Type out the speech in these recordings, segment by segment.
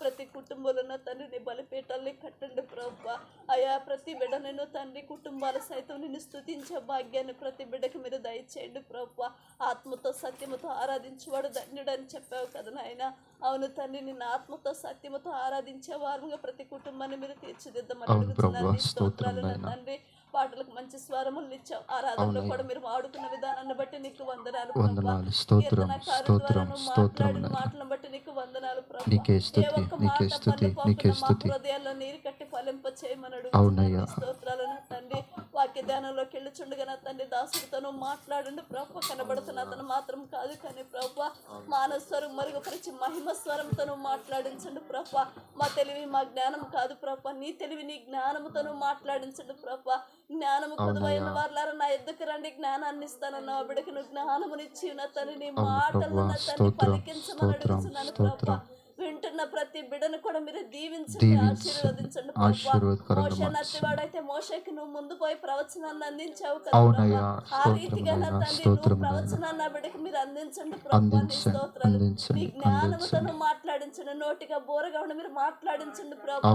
ప్రతి కుటుంబంలో నా తండ్రి నీ బలిపీఠాలని కట్టండి ప్రభా. అయా ప్రతి బిడ్డనైనా తండ్రి కుటుంబాల సైతం నిన్ను స్తుతించే భాగ్యాన్ని ప్రతి బిడ్డకి మీరు దయచేయండి ప్రభా. ఆత్మతో సత్యముతో ఆరాధించేవాడు ధన్యుడని చెప్పావు కదా నాయన. అవును తండ్రి, నిన్ను ఆత్మతో సత్యముతో ఆరాధించే వారుగా ప్రతి కుటుంబాన్ని మీరు తీర్చిదిద్దామని అడుగుతున్నాను. నీ స్తోత్రాలు నా తండ్రి. పాటలకు మంచి స్వరములు ఇచ్చావు, ఆరాధనలో కూడా మీరు వాడుకున్న విధానాన్ని బట్టి నీకు వందనాలు ప్రభా. కీర్తనకారుల ద్వారా నువ్వు మాట్లాడిన మాటలను బట్టి నీకు వందనాలు ప్రభా. ఏ ఒక్క మాట పండిపోకుండా మా హృదయాల్లో నీరు కట్టి ఫలింప చేయమని అడుగుతున్నాను. స్తోత్రాలు నా తండ్రి. వాక్య ధ్యానంలోకి వెళ్ళుచుండగా నా తండ్రి దాసుడితో మాట్లాడండి ప్రభా. కనబడుతున్న అతను మాత్రం కాదు కానీ ప్రభా, మానవ స్వరం మరుగుపరిచి మహిమ స్వరంతో మాట్లాడించండి ప్రభా. మా తెలివి మా జ్ఞానం కాదు ప్రభా, నీ తెలివి నీ జ్ఞానముతో మాట్లాడించండి ప్రభా. జ్ఞానము కొదువైన వారులారా నా ఎద్దుకు రండి, జ్ఞానాన్ని ఇస్తానన్న బిడ్డకి నువ్వు జ్ఞానమునిచ్చి నా తండ్రి నీ మాటలను నా తండ్రి పలికించమని అడుగుతున్నాను ప్రభా. వింటున్న ప్రతి బిడ్డను కూడా మీరు దీవించండి, ఆశీర్వదించండి ప్రభా. మోషే నత్తివాడైతే మోషేకి నువ్వు ముందు పోయి ప్రవచనాన్ని అందించావు కదా ప్రభా. ఆ రీతిగా నా తండ్రి నువ్వు ప్రవచనాన్ని ఆ బిడ్డకి మీరు అందించండి ప్రభా. నీ స్తోత్రాలు. నీ జ్ఞానముతో మాట్లాడించండి, నోటిగా బోరగా ఉండి మీరు మాట్లాడించండి ప్రభా.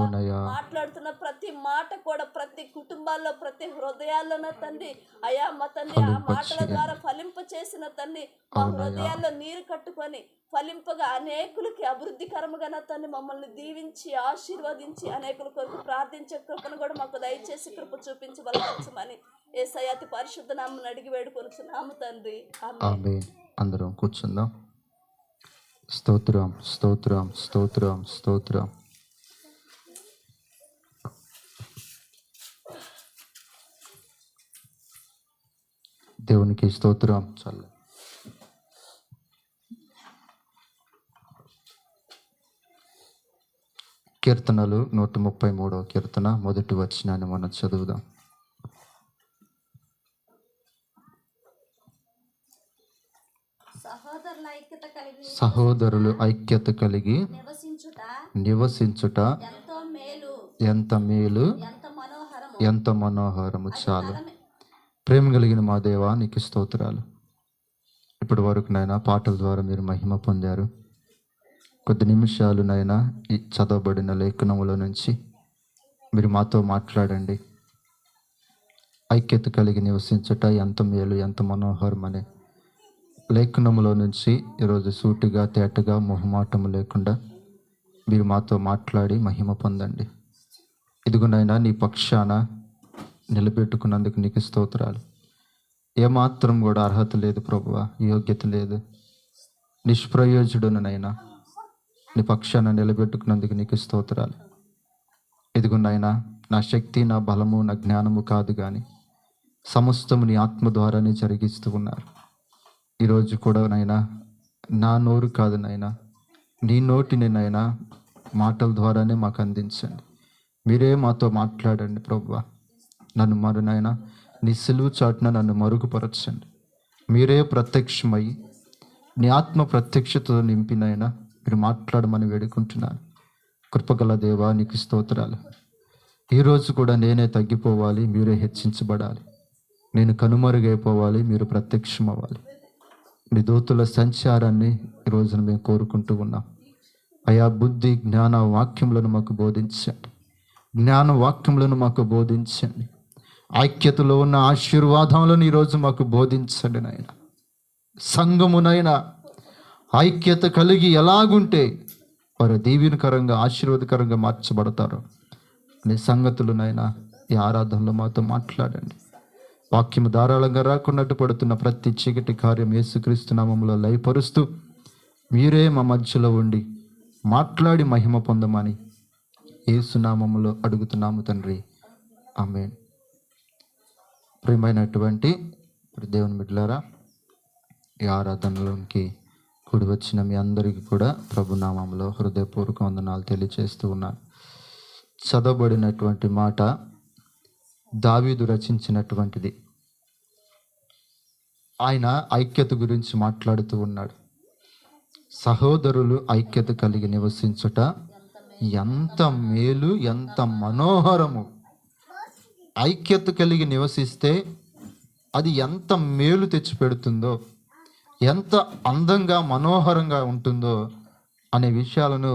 మాట్లాడుతున్న ప్రతి మాట కూడా ప్రతి కుటుంబాల్లో ప్రతి హృదయాల్లో నా తండ్రి అయా మా తండ్రి ఆ మాటల ద్వారా ఫలింప చేసిన తండ్రి మా హృదయాల్లో నీరు కట్టుకొని ఫలింపగా అనేకులకి అభివృద్ధికరముగా నా తండ్రి మమ్మల్ని దీవించి ఆశీర్వదించి అనేకుల కొరకు ప్రార్థించే కృపను కూడా మాకు దయచేసి కృప చూపించి బలపరచమని యేసయ్య అతి పరిశుద్ధ నామమున అడిగి వేడుకొనుచున్నాము తండ్రి. ఆమేన్. అందరం కూర్చుందాం. స్తోత్రం స్తోత్రం స్తోత్రం స్తోత్రం. దేవునికి స్తోత్రం. చల్ల కీర్తనలు 133వ కీర్తన మొదటి వచనాన్ని మనం చదువుదాం. సహోదరులు ఐక్యత కలిగి నివసించుట ఎంత మేలు ఎంత మనోహరము. చాలు. ప్రేమ కలిగిన మా దేవా నీకు స్తోత్రాలు. ఇప్పటి వరకు నాయనా పాటల ద్వారా మీరు మహిమ పొందారు. కొద్ది నిమిషాలు నాయనా ఈ చదవబడిన లేఖనముల నుంచి మీరు మాతో మాట్లాడండి. ఐక్యత కలిగి నివసించుట ఎంత మేలు ఎంత మనోహరం అనే లేఖనములో నుంచి ఈరోజు సూటిగా తేటగా మొహమాటము లేకుండా మీరు మాతో మాట్లాడి మహిమ పొందండి. ఇదిగునైనా నీ పక్షాన నిలబెట్టుకున్నందుకు నీకు స్తోత్రాలు. ఏమాత్రం కూడా అర్హత లేదు ప్రభువా, యోగ్యత లేదు, నిష్ప్రయోజుడునైనా నీ పక్షాన నిలబెట్టుకున్నందుకు నీకు స్తోత్రాలు. ఇదిగునైనా నా శక్తి నా బలము నా జ్ఞానము కాదు కానీ సమస్తము నీ ఆత్మ ద్వారానే జరిగిస్తూ ఉన్నారు. ఈరోజు కూడా నైనా నా నోరు కాదు నైనా నీ నోటిని నైనా మాటల ద్వారానే మాకు అందించండి. మీరే మాతో మాట్లాడండి ప్రభువా. నన్ను మరునైనా నీ సిలువు చాటున నన్ను మరుగుపరచండి. మీరే ప్రత్యక్షమై నీ ఆత్మ ప్రత్యక్షతతో నింపినైనా మీరు మాట్లాడమని వేడుకుంటున్నాను. కృపగల దేవా నీకు స్తోత్రాలు. ఈరోజు కూడా నేనే తగ్గిపోవాలి, మీరే హెచ్చించబడాలి. నేను కనుమరుగైపోవాలి, మీరు ప్రత్యక్షం అవ్వాలి. నీ దూతుల సంచారాన్ని ఈరోజున మేము కోరుకుంటూ ఉన్నాం. అయా బుద్ధి జ్ఞాన వాక్యములను మాకు బోధించండి. జ్ఞాన వాక్యములను మాకు బోధించండి. ఐక్యతలో ఉన్న ఆశీర్వాదములను ఈరోజు మాకు బోధించండి నాయన. సంఘమునైనా ఐక్యత కలిగి ఎలాగుంటే వారు దీవెనకరంగా ఆశీర్వాదకరంగా మార్చబడతారు అనే సంగతులనైనా ఈ ఆరాధనలో మాతో మాట్లాడండి. వాక్యము ధారాళంగా రాకున్నట్టు పడుతున్న ప్రతి చీకటి కార్యం యేసుక్రీస్తు నామములో లయపరుస్తూ మీరే మా మధ్యలో ఉండి మాట్లాడి మహిమ పొందమని యేసు నామములో అడుగుతున్నాము తండ్రి. ఆమేన్. ప్రియమైనటువంటి దేవుని బిడ్డలారా, ఈ ఆరాధనలోకి కూడి వచ్చిన మీ అందరికీ కూడా ప్రభునామంలో హృదయపూర్వక వందనాలు తెలియజేస్తూ ఉన్నాను. చదవబడినటువంటి మాట దావీదు రచించినటువంటిది. ఆయన ఐక్యత గురించి మాట్లాడుతూ ఉన్నాడు. సహోదరులు ఐక్యత కలిగి నివసించుట ఎంత మేలు ఎంత మనోహరము. ఐక్యత కలిగి నివసిస్తే అది ఎంత మేలు తెచ్చిపెడుతుందో, ఎంత అందంగా మనోహరంగా ఉంటుందో అనే విషయాలను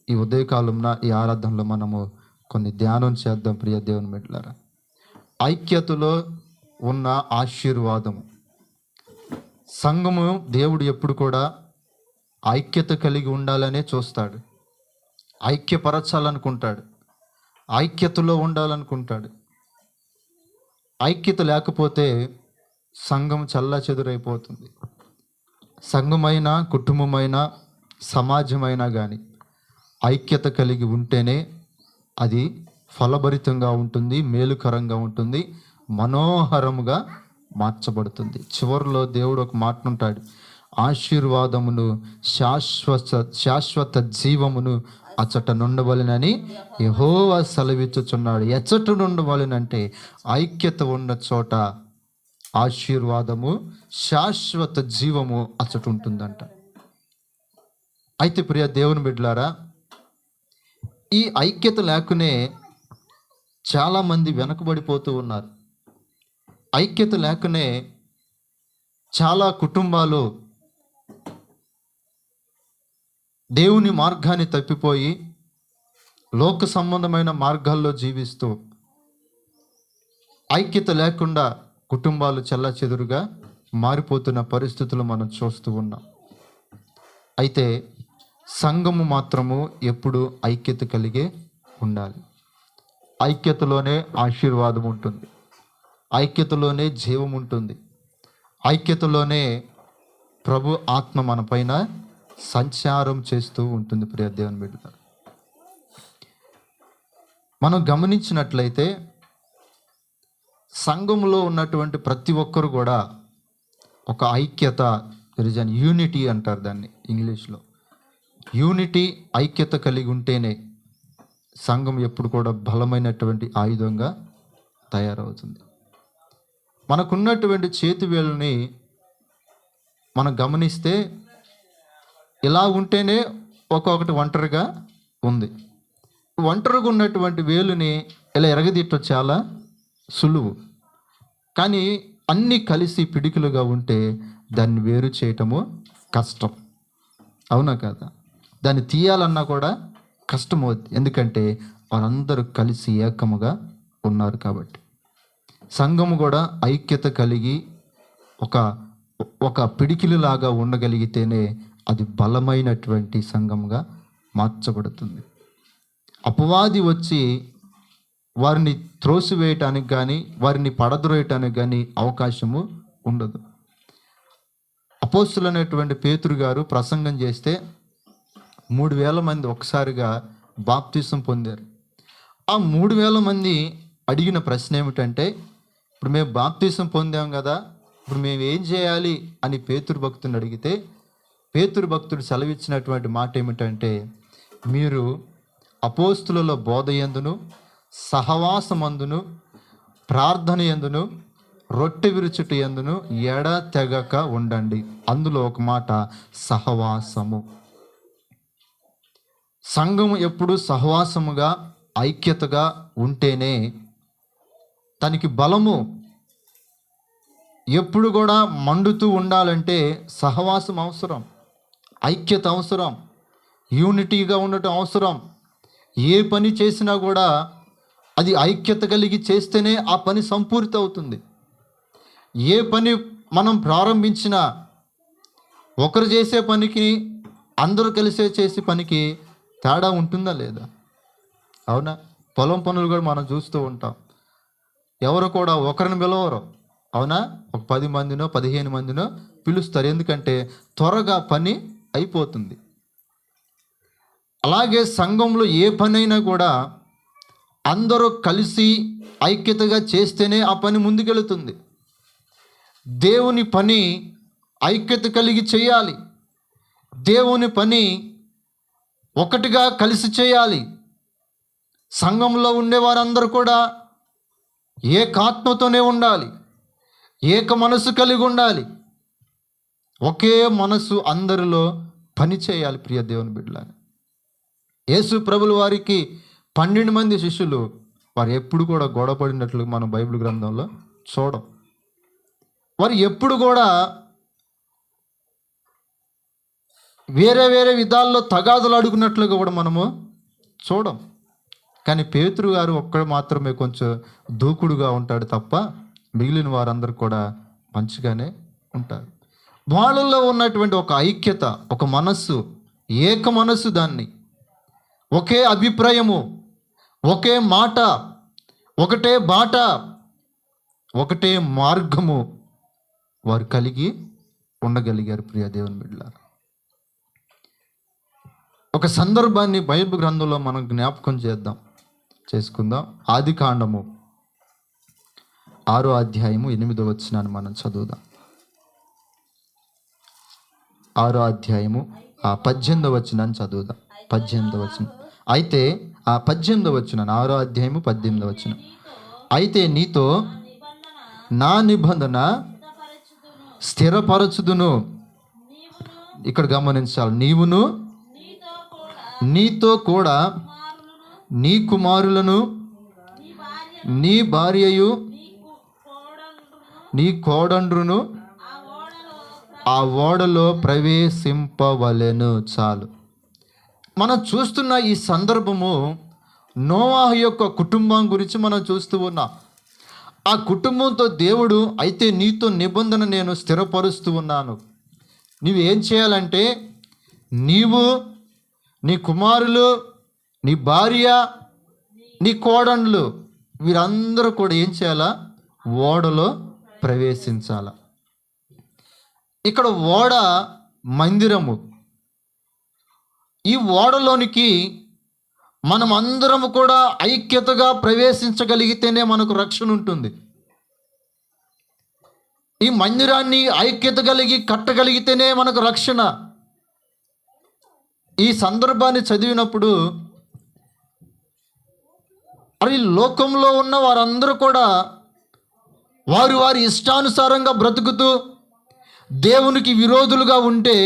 ఈ ఉదయకాలంన ఈ ఆరాధనలో మనము కొన్ని ధ్యానం చేద్దాం ప్రియ దేవుని బిడ్డలారా. ఐక్యతలో ఉన్న ఆశీర్వాదం. సంఘము దేవుడు ఎప్పుడు కూడా ఐక్యత కలిగి ఉండాలనే చూస్తాడు, ఐక్యపరచాలనుకుంటాడు, ఐక్యతలో ఉండాలనుకుంటాడు. ఐక్యత లేకపోతే సంఘం చల్లాచెదురైపోతుంది. సంఘమైనా కుటుంబమైనా సమాజమైనా కానీ ఐక్యత కలిగి ఉంటేనే అది ఫలభరితంగా ఉంటుంది, మేలుకరంగా ఉంటుంది, మనోహరముగా మార్చబడుతుంది. చివరిలో దేవుడు ఒక మాట ఉంటాడు, ఆశీర్వాదమును శాశ్వత జీవమును అచ్చట నుండవలెనని యెహోవా సెలవిచ్చుచున్నాడు. ఎచ్చట నుండవలెనంటే ఐక్యత ఉన్న చోట ఆశీర్వాదము శాశ్వత జీవము అచ్చట ఉంటుందంట. అయితే ప్రియ దేవుని బిడ్డలారా, ఈ ఐక్యత లేకనే చాలామంది వెనకబడిపోతూ ఉన్నారు. ఐక్యత లేకనే చాలా కుటుంబాలు దేవుని మార్గాన్ని తప్పిపోయి లోక సంబంధమైన మార్గాల్లో జీవిస్తూ ఐక్యత లేకుండా కుటుంబాలు చెల్లాచెదురుగా మారిపోతున్న పరిస్థితులు మనం చూస్తూ ఉన్నాం. అయితే సంఘము మాత్రము ఎప్పుడు ఐక్యత కలిగే ఉండాలి. ఐక్యతలోనే ఆశీర్వాదం ఉంటుంది, ఐక్యతలోనే జీవం ఉంటుంది, ఐక్యతలోనే ప్రభు ఆత్మ మన పైన సంచారం చేస్తూ ఉంటుంది. ప్రియ దేవుని బిడ్డలారా, మనం గమనించినట్లయితే సంఘంలో ఉన్నటువంటి ప్రతి ఒక్కరు కూడా ఒక ఐక్యత, యూనిటీ అంటారు దాన్ని ఇంగ్లీష్లో. యూనిటీ, ఐక్యత కలిగి ఉంటేనే సంఘం ఎప్పుడు కూడా బలమైనటువంటి ఆయుధంగా తయారవుతుంది. మనకున్నటువంటి చేతి వేలుని మనం గమనిస్తే ఇలా ఉంటేనే ఒక్కొక్కటి ఒంటరిగా ఉంది. ఒంటరిగా ఉన్నటువంటి వేలుని ఇలా ఎరగదీయటం చాలా సులువు, కానీ అన్నీ కలిసి పిడికిలుగా ఉంటే దాన్ని వేరు చేయటము కష్టం. అవునా కదా? దాన్ని తీయాలన్నా కూడా కష్టమవుతుంది, ఎందుకంటే వారందరూ కలిసి ఏకముగా ఉన్నారు కాబట్టి. సంఘము కూడా ఐక్యత కలిగి ఒక పిడికిలులాగా ఉండగలిగితేనే అది బలమైనటువంటి సంఘంగా మార్చబడుతుంది. అపవాది వచ్చి వారిని త్రోసివేయటానికి కానీ వారిని పడద్రోయటానికి కానీ అవకాశము ఉండదు. అపోస్తులైనటువంటి పేతురు గారు ప్రసంగం చేస్తే 3,000 మంది ఒకసారిగా బాప్తిసం పొందారు. ఆ 3,000 మంది అడిగిన ప్రశ్న ఏమిటంటే, ఇప్పుడు మేము బాప్తిసం పొందాం కదా, ఇప్పుడు మేము ఏం చేయాలి అని పేతురు భక్తుని అడిగితే, పేతురు భక్తుడు సెలవిచ్చినటువంటి మాట ఏమిటంటే, మీరు అపోస్తుల బోధ యందును, సహవాసమందును, ప్రార్థన యందును, రొట్టె విరుచుట యందును ఎడతెగక ఉండండి. అందులో ఒక మాట సహవాసము. సంఘము ఎప్పుడు సహవాసముగా ఐక్యతగా ఉంటేనే తనకి బలము. ఎప్పుడు కూడా మండుతూ ఉండాలంటే సహవాసం అవసరం, ఐక్యత అవసరం, యూనిటీగా ఉండటం అవసరం. ఏ పని చేసినా కూడా అది ఐక్యత కలిగి చేస్తేనే ఆ పని సంపూర్తి అవుతుంది. ఏ పని మనం ప్రారంభించినా ఒకరు చేసే పనికి అందరూ కలిసే చేసే పనికి తేడా ఉంటుందా లేదా? అవునా? పొలం పనులు కూడా మనం చూస్తూ ఉంటాం. ఎవరు కూడా ఒకరిని పిలవరు, అవునా? ఒక 10 మందినో 15 మందినో పిలుస్తారు, ఎందుకంటే త్వరగా పని అయిపోతుంది. అలాగే సంఘంలో ఏ పనైనా కూడా అందరూ కలిసి ఐక్యతగా చేస్తేనే ఆ పని ముందుకెళుతుంది. దేవుని పని ఐక్యత కలిగి చేయాలి. దేవుని పని ఒకటిగా కలిసి చేయాలి. సంఘంలో ఉండేవారందరూ కూడా ఏకాత్మతోనే ఉండాలి, ఏక మనసు కలిగి ఉండాలి, ఒకే మనసు అందరిలో పని చేయాలి. ప్రియ దేవుని బిడ్డలారా, యేసు ప్రభుల వారికి 12 మంది శిష్యులు, వారు ఎప్పుడు కూడా గొడవపడినట్లు మనం బైబిల్ గ్రంథంలో చూడం. వారు ఎప్పుడు కూడా వేరే వేరే విధాల్లో తగాదులు అడుగున్నట్లుగా కూడా మనము చూడం. కానీ పేతురు గారు ఒక్కడు మాత్రమే కొంచెం దూకుడుగా ఉంటాడు తప్ప మిగిలిన వారందరూ కూడా మంచిగానే ఉంటారు. వాళ్ళల్లో ఉన్నటువంటి ఒక ఐక్యత, ఒక మనస్సు, ఏక మనస్సు, దాన్ని ఒకే అభిప్రాయము, ఒకే మాట, ఒకటే బాట, ఒకటే మార్గము వారు కలిగి ఉండగలిగారు. ప్రియ దేవుని బిడ్డలారా, ఒక సందర్భాన్ని బైబిల్ గ్రంథంలో మనం జ్ఞాపకం చేసుకుందాం. ఆది కాండము 6వ అధ్యాయము 8వ వచనాన్ని మనం చదువుదాం. 6వ అధ్యాయము 18వ వచనాన్ని చదువుదాం. 18వ వచనం. అయితే 18వ వచనం, 6వ అధ్యాయము 18వ వచనం. అయితే నీతో నా నిబంధన స్థిరపరచుదును. ఇక్కడ గమనించాలి, నీవును నీతో కూడా నీ కుమారులను, నీ భార్యయు, నీ కోడండ్రును ఆ ఓడలో ప్రవేశింపవలెను. చాలు. మనం చూస్తున్న ఈ సందర్భము నోవాహు యొక్క కుటుంబం గురించి మనం చూస్తూ ఉన్నాం. ఆ కుటుంబంతో దేవుడు, అయితే నీతో నిబంధన నేను స్థిరపరుస్తూ ఉన్నాను. నువ్వు ఏం చేయాలంటే, నీవు, నీ కుమారులు, నీ భార్య, నీ కోడండ్లు వీరందరూ కూడా ఏం చేయాలా? ఓడలో ప్రవేశించాల. ఇక్కడ ఓడ మందిరము. ఈ ఓడలోనికి మనం అందరము కూడా ఐక్యతగా ప్రవేశించగలిగితేనే మనకు రక్షణ ఉంటుంది. ఈ మందిరాన్ని ఐక్యత కలిగి కట్టగలిగితేనే మనకు రక్షణ. ఈ సందర్భాన్ని చదివినప్పుడు అది లోకంలో ఉన్న వారందరూ కూడా వారి వారి ఇష్టానుసారంగా బ్రతుకుతూ దేవునికి విరోధులుగా ఉంటే,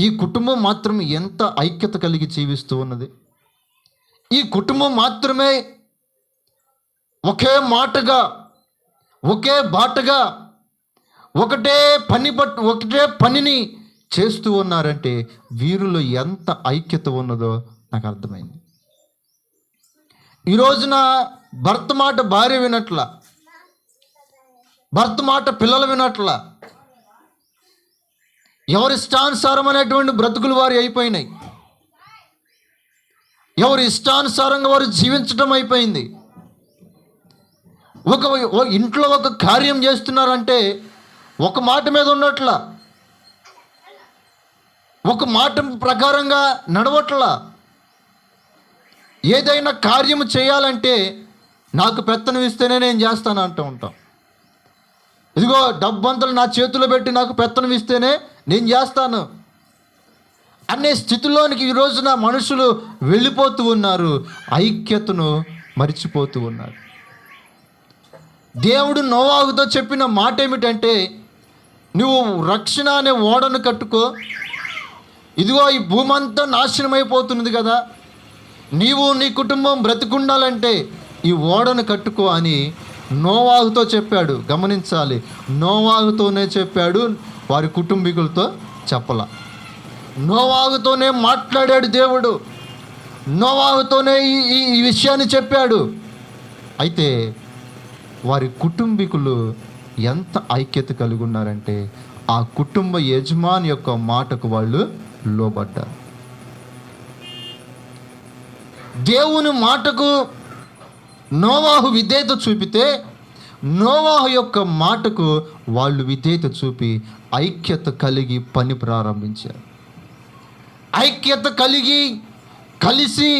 ఈ కుటుంబం మాత్రం ఎంత ఐక్యత కలిగి జీవిస్తూ ఉన్నది. ఈ కుటుంబం మాత్రమే ఒకే మాటగా, ఒకే బాటగా, ఒకటే పనిని చేస్తూ ఉన్నారంటే వీరిలో ఎంత ఐక్యత ఉన్నదో నాకు అర్థమైంది. ఈ రోజున భర్త మాట భార్య వినట్ల, భర్త మాట పిల్లలు వినట్ల, ఎవరి ఇష్టానుసారం అనేటువంటి బ్రతుకులు వారి అయిపోయినాయి. ఎవరి ఇష్టానుసారంగా వారు జీవించడం అయిపోయింది. ఇంట్లో ఒక కార్యం చేస్తున్నారంటే ఒక మాట మీద ఉన్నట్ల, ఒక మాట ప్రకారంగా నడవట్లా. ఏదైనా కార్యము చేయాలంటే నాకు పెత్తనం ఇస్తేనే నేను చేస్తాను అంటూ ఉంటాం. ఇదిగో డబ్బంతలు నా చేతిలో పెట్టి నాకు పెత్తనం ఇస్తేనే నేను చేస్తాను అనే స్థితిలోనికి ఈ రోజున మనుషులు వెళ్ళిపోతూ ఉన్నారు. ఐక్యతను మరిచిపోతూ ఉన్నారు. దేవుడు నోవాహుతో చెప్పిన మాట ఏమిటంటే, నువ్వు రక్షణ అనే ఓడను కట్టుకో. ఇదిగో ఈ భూమి అంతా నాశనం అయిపోతున్నది కదా, నీవు నీ కుటుంబం బ్రతికుండాలంటే ఈ ఓడను కట్టుకో అని నోవాహుతో చెప్పాడు. గమనించాలి, నోవాహుతోనే చెప్పాడు, వారి కుటుంబీకులతో చెప్పలా. నోవాహుతోనే మాట్లాడాడు దేవుడు, నోవాహుతోనే ఈ విషయాన్ని చెప్పాడు. అయితే వారి కుటుంబీకులు ఎంత ఐక్యత కలిగి ఉన్నారంటే, ఆ కుటుంబ యజమాని యొక్క మాటకు వాళ్ళు లోబడ్డారు. దేవుని మాటకు నోవాహు విధేయత చూపితే, నోవాహు యొక్క మాటకు వాళ్ళు విధేయత చూపి ఐక్యత కలిగి పని ప్రారంభించారు. ఐక్యత కలిసి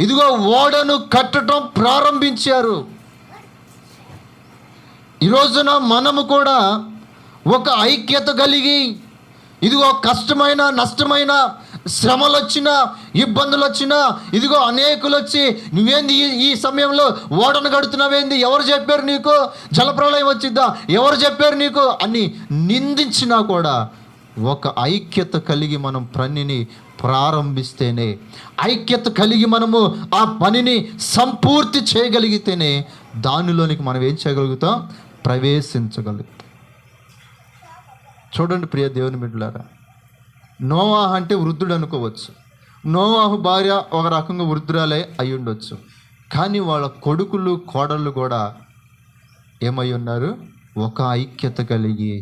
ఇదిగో ఓడను కట్టడం ప్రారంభించారు. ఈ రోజున మనము కూడా ఒక ఐక్యత కలిగి, ఇదిగో కష్టమైన, నష్టమైన, శ్రమలు వచ్చినా, ఇబ్బందులు వచ్చినా, ఇదిగో అనేకులు వచ్చి నువ్వేంది ఈ సమయంలో ఓడను కడుతున్నావేంది, ఎవరు చెప్పారు నీకు, జలప్రలయం వచ్చిద్దా, ఎవరు చెప్పారు నీకు అని నిందించినా కూడా ఒక ఐక్యత కలిగి మనం పనిని ప్రారంభిస్తేనే, ఐక్యత కలిగి మనము ఆ పనిని సంపూర్తి చేయగలిగితేనే దానిలోనికి మనం ఏం చేయగలుగుతాం? ప్రవేశించగలుగుతాం. చూడండి ప్రియ దేవుని బిడ్డలారా, నోవాహు అంటే వృద్ధుడు అనుకోవచ్చు, నోవాహు భార్య ఒక రకంగా వృద్ధురాలే అయి ఉండొచ్చు. కానీ వాళ్ళ కొడుకులు కోడళ్ళు కూడా ఏమై ఉన్నారు? ఒక ఐక్యత కలిగి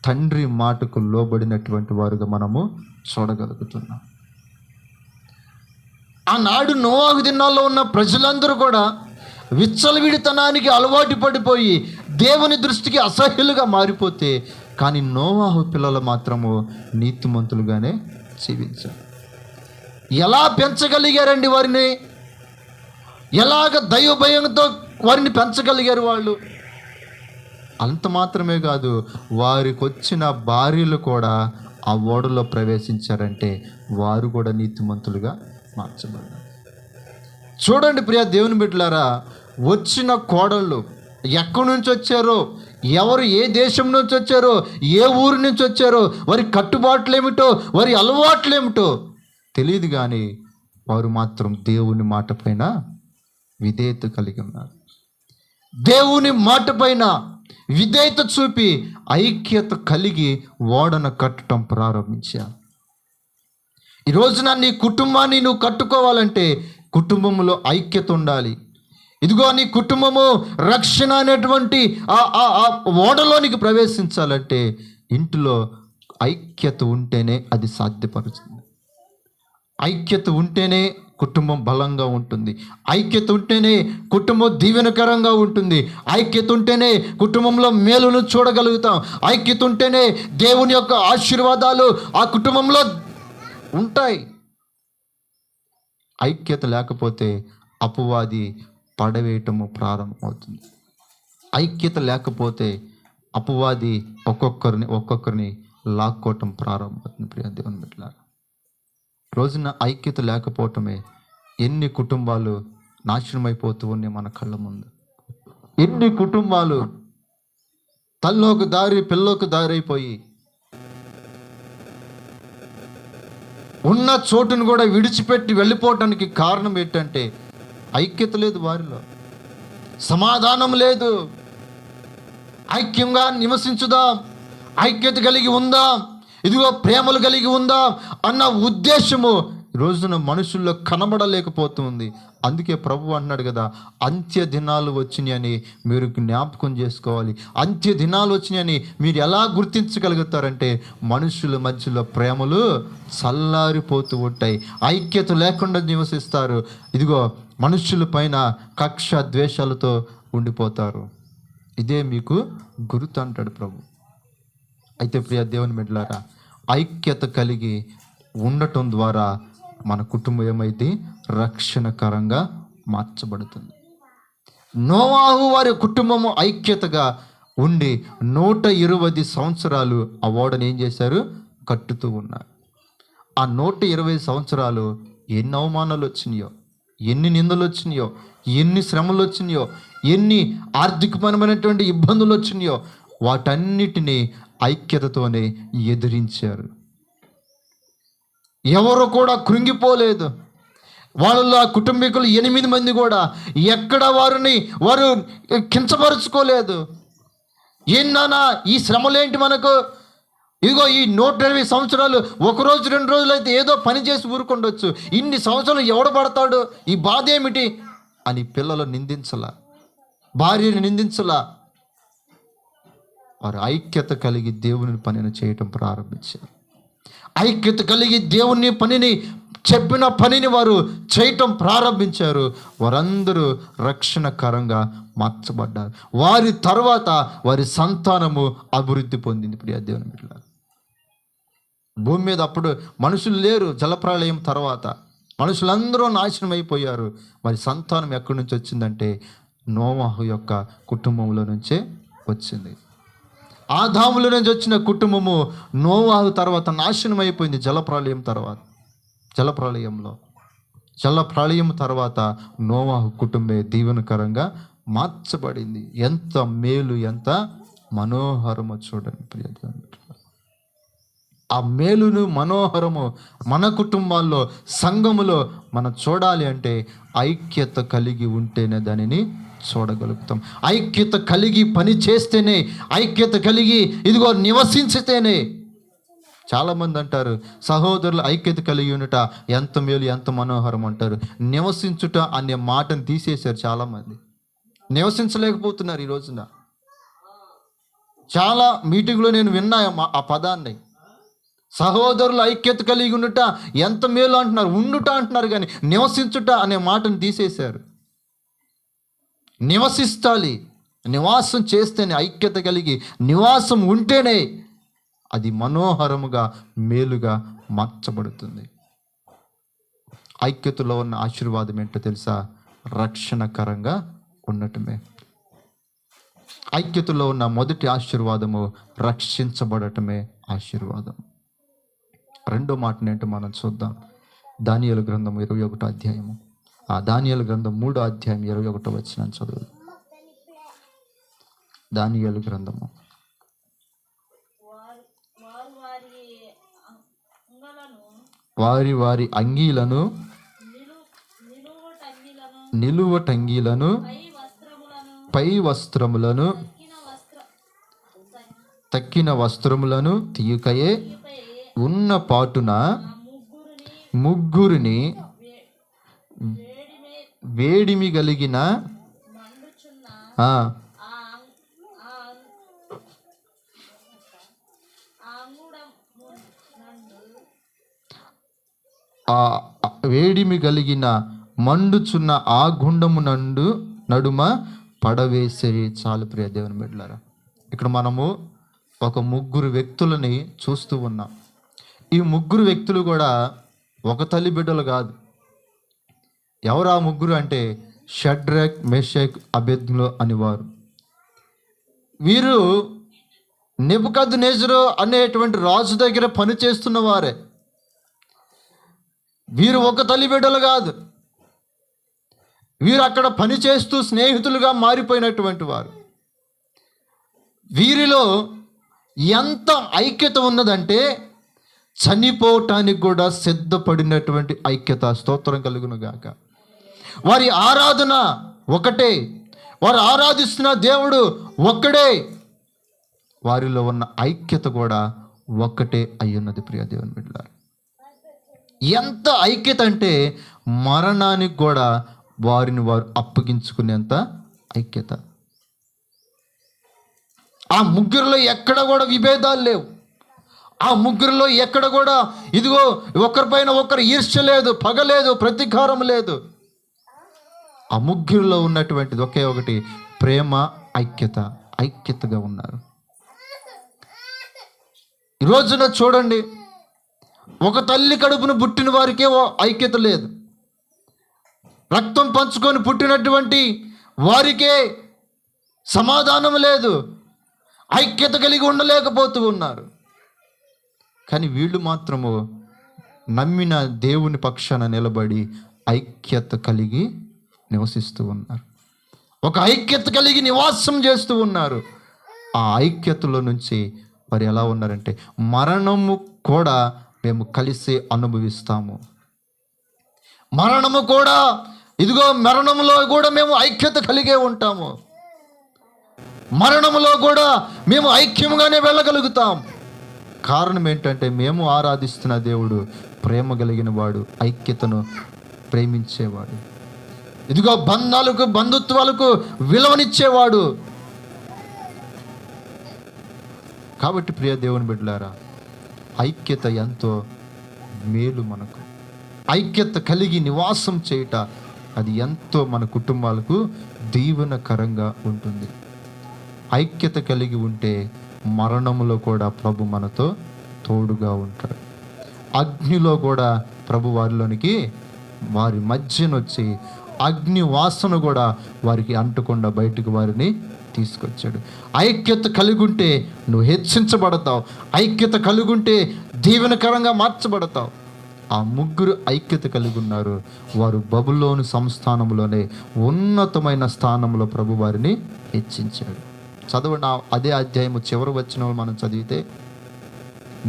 తండ్రి మాటకు లోబడినటువంటి వారుగా మనము చూడగలుగుతున్నాం. ఆనాడు నోవాహు దినాల్లో ఉన్న ప్రజలందరూ కూడా విచ్చలవిడితనానికి అలవాటు పడిపోయి దేవుని దృష్టికి అసహ్యులుగా మారిపోతే, కానీ నోవాహు పిల్లలు మాత్రము నీతిమంతులుగానే జీవించారు. ఎలా పెంచగలిగారండి వారిని? ఎలాగ దైవ భయంతో వారిని పెంచగలిగారు వాళ్ళు? అంత మాత్రమే కాదు, వారికి వచ్చిన భార్యలు కూడా ఆ ఓడలో ప్రవేశించారంటే వారు కూడా నీతిమంతులుగా మార్చబడ్డారు. చూడండి ప్రియ దేవుని బిడ్డలారా, వచ్చిన కోడళ్ళు ఎక్కడి నుంచి వచ్చారో, ఎవరు ఏ దేశం నుంచి వచ్చారో, ఏ ఊరు నుంచి వచ్చారో, వారి కట్టుబాట్లు ఏమిటో, వారి అలవాట్లు ఏమిటో తెలియదు, కానీ వారు మాత్రం దేవుని మాట పైన విధేయత కలిగి ఉన్నారు. దేవుని మాట పైన విధేయత చూపి ఐక్యత కలిగి ఓడను కట్టడం ప్రారంభించారు. ఈ రోజున నీ కుటుంబాన్ని నువ్వు కట్టుకోవాలంటే కుటుంబంలో ఐక్యత ఉండాలి. ఇదిగో నీ కుటుంబము రక్షణ అనేటువంటి ఆ ఓడలోనికి ప్రవేశించాలంటే ఇంటిలో ఐక్యత ఉంటేనే అది సాధ్యపరుస్తుంది. ఐక్యత ఉంటేనే కుటుంబం బలంగా ఉంటుంది. ఐక్యత ఉంటేనే కుటుంబం దీవెనకరంగా ఉంటుంది. ఐక్యత ఉంటేనే కుటుంబంలో మేలును చూడగలుగుతాం. ఐక్యత ఉంటేనే దేవుని యొక్క ఆశీర్వాదాలు ఆ కుటుంబంలో ఉంటాయి. ఐక్యత లేకపోతే అపవాది పడవేయటము ప్రారంభమవుతుంది. ఐక్యత లేకపోతే అపవాది ఒక్కొక్కరిని లాక్కోవటం ప్రారంభమవుతుంది. ప్రియ దేవుని బిడ్డలారా, రోజున ఐక్యత లేకపోవటమే ఎన్ని కుటుంబాలు నాశనమైపోతూ ఉన్నాయి మన కళ్ళ ముందు. ఎన్ని కుటుంబాలు తల్లోకి దారి పిల్లోకి దారి అయిపోయి ఉన్న చోటును కూడా విడిచిపెట్టి వెళ్ళిపోవటానికి కారణం ఏంటంటే ఐక్యత లేదు, వారిలో సమాధానం లేదు. ఐక్యంగా నివసించుదాం, ఐక్యత కలిగి ఉందాం, ఇదిగో ప్రేమలు కలిగి ఉందాం అన్న ఉద్దేశము ఈ రోజున మనుషుల్లో కనబడలేకపోతుంది. అందుకే ప్రభు అన్నాడు కదా, అంత్య దినాలు వచ్చినాయని మీరు జ్ఞాపకం చేసుకోవాలి. అంత్య దినాలు వచ్చినాయని మీరు ఎలా గుర్తించగలుగుతారంటే మనుషుల మధ్యలో ప్రేమలు చల్లారిపోతూ ఉంటాయి, ఐక్యత లేకుండా నివసిస్తారు. ఇదిగో మనుషుల పైన కక్ష ద్వేషాలతో ఉండిపోతారు. ఇదే మీకు గుర్తు అంటాడు ప్రభు. అయితే ప్రియ దేవుని బిడ్డలారా, ఐక్యత కలిగి ఉండటం ద్వారా మన కుటుంబం ఏమైతే రక్షణకరంగా మార్చబడుతుంది. నోవాహు వారి కుటుంబము ఐక్యతగా ఉండి 120 సంవత్సరాలు ఆ ఓడని ఏం చేశారు? కట్టుతూ ఉన్నారు. ఆ 120 సంవత్సరాలు ఎన్ని అవమానాలు వచ్చినాయో, ఎన్ని నిందలు వచ్చినాయో, ఎన్ని శ్రమలు వచ్చినాయో, ఎన్ని ఆర్థికపరమైనటువంటి ఇబ్బందులు వచ్చినాయో వాటన్నిటినీ ఐక్యతతోనే ఎదిరించారు. ఎవరు కూడా కృంగిపోలేదు. వాళ్ళలో ఆ కుటుంబీకులు 8 మంది కూడా ఎక్కడ వారు కించపరుచుకోలేదు. ఏంటన్నా ఈ శ్రమలేంటి మనకు? ఇదిగో ఈ 120 సంవత్సరాలు, ఒకరోజు 2 రోజులు అయితే ఏదో పని చేసి ఊరుకుండొచ్చు, ఇన్ని సంవత్సరాలు ఎవడు పడతాడు, ఈ బాధ ఏమిటి అని పిల్లలు నిందించలా, భార్యని నిందించలా. వారు ఐక్యత కలిగి దేవుని పనిని చేయటం ప్రారంభించారు. ఐక్యత కలిగి దేవుని పనిని, చెప్పిన పనిని వారు చేయటం ప్రారంభించారు. వారందరూ రక్షణకరంగా మార్చబడ్డారు. వారి తర్వాత వారి సంతానము అభివృద్ధి పొందింది. ప్రియ దేవుని బిడ్డలారా, భూమి మీద అప్పుడు మనుషులు లేరు. జలప్రళయం తర్వాత మనుషులందరూ నాశనం అయిపోయారు. వారి సంతానం ఎక్కడి నుంచి వచ్చిందంటే నోవాహు యొక్క కుటుంబంలో నుంచే వచ్చింది. ఆదాముల నుంచి వచ్చిన కుటుంబము నోవాహు తర్వాత నాశనం అయిపోయింది. జలప్రళయం తర్వాత నోవాహు కుటుంబే దీవెనకరంగా మార్చబడింది. ఎంత మేలు, ఎంత మనోహరమో చూడండి ప్రియ దేవుని. ఆ మేలును మనోహరము మన కుటుంబాల్లో, సంఘములో మనం చూడాలి అంటే ఐక్యత కలిగి ఉంటేనే దానిని చూడగలుగుతాం. ఐక్యత కలిగి పని చేస్తేనే, ఐక్యత కలిగి ఇదిగో నివసించితేనే. చాలామంది అంటారు సహోదరులు ఐక్యత కలిగి ఉండుట ఎంత మేలు ఎంత మనోహరం అంటారు. నివసించుట అనే మాటను తీసేశారు చాలామంది. నివసించలేకపోతున్నారు ఈ రోజున. చాలా మీటింగ్లో నేను విన్నా ఆ పదాన్ని. సహోదరులు ఐక్యత కలిగి ఉండుట ఎంత మేలు అంటున్నారు, ఉండుట అంటున్నారు, కానీ నివసించుట అనే మాటను తీసేశారు. నివసిస్తాలి, నివాసం చేస్తేనే, ఐక్యత కలిగి నివాసం ఉంటేనే అది మనోహరముగా మేలుగా మార్చబడుతుంది. ఐక్యతలో ఉన్న ఆశీర్వాదం ఏంటో తెలుసా? రక్షణకరంగా ఉండటమే. ఐక్యతలో ఉన్న మొదటి ఆశీర్వాదము రక్షించబడటమే ఆశీర్వాదం. రెండో మాటనేంటో మనం చూద్దాం. దానియేలు గ్రంథం 21వ అధ్యాయము. ఆ దానియేలు గ్రంథం 3వ అధ్యాయం 21వ వచనం చదువు. దానియేలు గ్రంథము. వారి వారి అంగీలను, నిలువటంగీలను, పై వస్త్రములను, తక్కిన వస్త్రములను తీయుకయే ఉన్న పాటున ముగ్గురిని వేడిమి కలిగిన వేడిమి కలిగిన మండుచున్న ఆ గుండము నడుమ పడవేసే. చాలు ప్రియ దేవుని బిడ్డలారా, ఇక్కడ మనము ఒక ముగ్గురు వ్యక్తులని చూస్తూ ఉన్నాం. ఈ ముగ్గురు వ్యక్తులు కూడా ఒక తల్లి బిడ్డలు కాదు. ఎవరు ఆ ముగ్గురు అంటే షడ్రక్, మెషక్, అబేద్నెగో అనేవారు. వీరు నెబుకద్నెజరు అనేటువంటి రాజు దగ్గర పనిచేస్తున్న వారే. వీరు ఒక తల్లి బిడ్డలు కాదు. వీరు అక్కడ పనిచేస్తూ స్నేహితులుగా మారిపోయినటువంటి వారు. వీరిలో ఎంత ఐక్యత ఉన్నదంటే చనిపోవటానికి కూడా సిద్ధపడినటువంటి ఐక్యత. స్తోత్రం కలుగును గాక. వారి ఆరాధన ఒకటే, వారు ఆరాధిస్తున్న దేవుడు ఒక్కడే. వారిలో ఉన్న ఐక్యత కూడా ఒక్కటే అయ్యున్నది. ప్రియ దేవుని బిడ్డలారా, ఎంత ఐక్యత అంటే మరణానికి కూడా వారిని వారు అప్పగించుకునేంత ఐక్యత. ఆ ముగ్గురిలో ఎక్కడ కూడా విభేదాలు లేవు. ఆ ముగ్గురిలో ఎక్కడ కూడా ఇదిగో ఒకరిపైన ఒకరు ఈర్ష్య లేదు, పగ లేదు, ప్రతీకారం లేదు. ఆ ముగ్గురిలో ఉన్నటువంటిది ఒకే ఒకటి, ప్రేమ, ఐక్యత. ఐక్యతగా ఉన్నారు. ఈ రోజున చూడండి, ఒక తల్లి కడుపును పుట్టిన వారికే ఐక్యత లేదు. రక్తం పంచుకొని పుట్టినటువంటి వారికే సమాధానం లేదు, ఐక్యత కలిగి ఉండలేకపోతూ ఉన్నారు. కానీ వీళ్ళు మాత్రము నమ్మిన దేవుని పక్షాన నిలబడి ఐక్యత కలిగి నివసిస్తూ ఉన్నారు. ఒక ఐక్యత కలిగి నివాసం చేస్తూ ఉన్నారు. ఆ ఐక్యతలో నుంచి వారు ఎలా ఉన్నారంటే మరణము కూడా మేము కలిసి అనుభవిస్తాము. మరణము కూడా ఇదిగో మరణములో కూడా మేము ఐక్యత కలిగే ఉంటాము. మరణములో కూడా మేము ఐక్యంగానే వెళ్ళగలుగుతాం. కారణం ఏంటంటే మేము ఆరాధిస్తున్న దేవుడు ప్రేమ కలిగిన వాడు, ఐక్యతను ప్రేమించేవాడు, ఇదిగో బంధాలకు బంధుత్వాలకు విలువనిచ్చేవాడు. కాబట్టి ప్రియ దేవుని బిడ్డలారా, ఐక్యత ఎంతో మేలు మనకు. ఐక్యత కలిగి నివాసం చేయుట అది ఎంతో మన కుటుంబాలకు దీవెనకరంగా ఉంటుంది. ఐక్యత కలిగి ఉంటే మరణములో కూడా ప్రభు మనతో తోడుగా ఉంటాడు. అగ్నిలో కూడా ప్రభు వారిలోనికి వారి మధ్యనొచ్చి అగ్ని వాసన కూడా వారికి అంటకుండా బయటకు వారిని తీసుకొచ్చాడు. ఐక్యత కలిగి ఉంటే నువ్వు హెచ్చించబడతావు. ఐక్యత కలిగి ఉంటే దీవెనకరంగా మార్చబడతావు. ఆ ముగ్గురు ఐక్యత కలిగి ఉన్నారు. వారు బబులోను సంస్థానంలోనే ఉన్నతమైన స్థానంలో ప్రభు వారిని హెచ్చించాడు. చదవండి అదే అధ్యాయము చివరి వచనంలో మనం చదివితే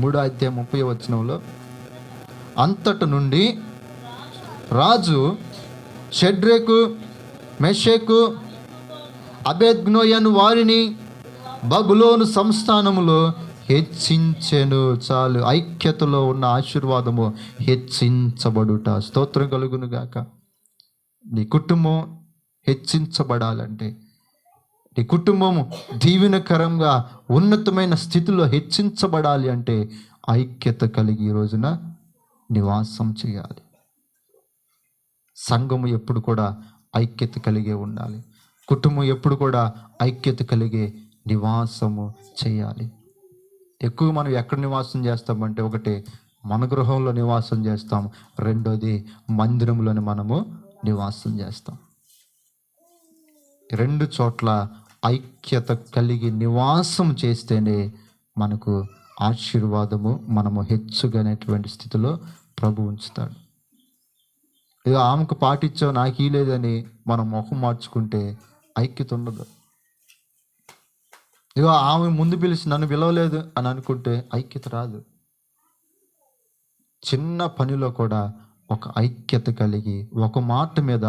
3వ అధ్యాయం 30వ వచనంలో, అంతట నుండి రాజు షడ్రకు, మెషకు, అబేద్నెగో వారిని బబులోను సంస్థానములో హెచ్చించెను. చాలు, ఐక్యతలో ఉన్న ఆశీర్వాదము హెచ్చించబడుట. స్తోత్రం కలుగును గాక. నీ కుటుంబం హెచ్చించబడాలంటే, నీ కుటుంబం దీవెనకరంగా ఉన్నతమైన స్థితిలో హెచ్చించబడాలి అంటే ఐక్యత కలిగి ఈ రోజున నివాసం చేయాలి. సంఘము ఎప్పుడు కూడా ఐక్యత కలిగే ఉండాలి. కుటుంబం ఎప్పుడు కూడా ఐక్యత కలిగే నివాసము చేయాలి. ఎక్కువ మనం ఎక్కడ నివాసం చేస్తామంటే, ఒకటి మన గృహంలో నివాసం చేస్తాం, రెండోది మందిరంలోని మనము నివాసం చేస్తాం. రెండు చోట్ల ఐక్యత కలిగి నివాసం చేస్తేనే మనకు ఆశీర్వాదము, మనము హెచ్చుగానేటువంటి స్థితిలో ప్రభు ఉంచుతాడు. ఇక ఆమెకు పాటించావు నాకు ఈ లేదని మనం ముఖం మార్చుకుంటే ఐక్యత ఉండదు. ఇక ఆమె ముందు పిలిచి నన్ను పిలవలేదు అని అనుకుంటే ఐక్యత రాదు. చిన్న పనిలో కూడా ఒక ఐక్యత కలిగి ఒక మాట మీద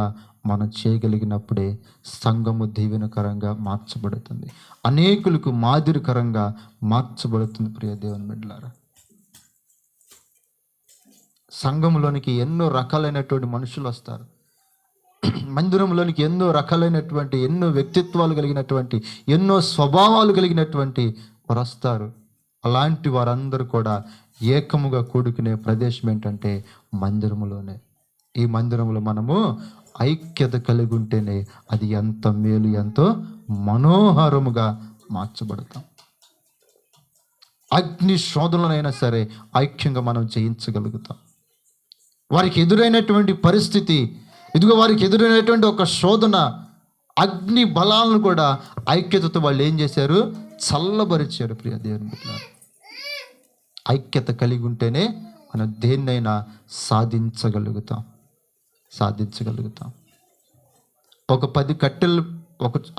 మనం చేయగలిగినప్పుడే సంఘము దీవెనకరంగా మార్చబడుతుంది, అనేకులకు మాదిరికరంగా మార్చబడుతుంది. ప్రియ దేవుని బిడ్డలారా, సంఘంలోనికి ఎన్నో రకాలైనటువంటి మనుషులు వస్తారు. మందిరంలోనికి ఎన్నో రకాలైనటువంటి, ఎన్నో వ్యక్తిత్వాలు కలిగినటువంటి, ఎన్నో స్వభావాలు కలిగినటువంటి వారు వస్తారు. అలాంటి వారందరూ కూడా ఏకముగా కూడుకునే ప్రదేశం ఏంటంటే మందిరములోనే. ఈ మందిరంలో మనము ఐక్యత కలిగి ఉంటేనే అది ఎంత మేలు, ఎంతో మనోహరముగా మార్చబడతాం. అగ్ని శోధనలైనా సరే ఐక్యంగా మనం జయించగలుగుతాం. వారికి ఎదురైనటువంటి పరిస్థితి, ఇదిగో వారికి ఎదురైనటువంటి ఒక శోధన, అగ్ని బలాలను కూడా ఐక్యతతో వాళ్ళు ఏం చేశారు? చల్లబరిచారు. ప్రియ దేవుని బిడ్డలారా, ఐక్యత కలిగి ఉంటేనే మనం దేన్నైనా సాధించగలుగుతాం. ఒక 10 కట్టెలు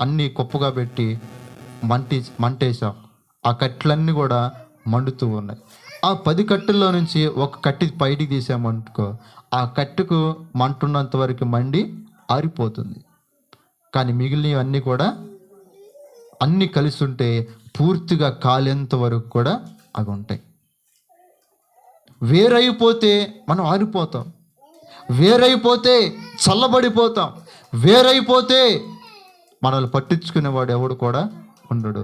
అన్నీ కుప్పగా పెట్టి మంటేసాం. ఆ కట్టెలన్నీ కూడా మండుతూ ఉన్నాయి. ఆ 10 కట్టెల్లో నుంచి ఒక కట్టె బయటికి తీసామనుకో, ఆ కట్టెకు మంటున్నంత వరకు మండి ఆరిపోతుంది. కానీ మిగిలినవన్నీ కూడా అన్నీ కలిసి ఉంటే పూర్తిగా కాలేంత వరకు కూడా అవి ఉంటాయి. వేరైపోతే మనం ఆరిపోతాం, వేరైపోతే చల్లబడిపోతాం, వేరైపోతే మనల్ని పట్టించుకునేవాడు ఎవడు కూడా ఉండడు.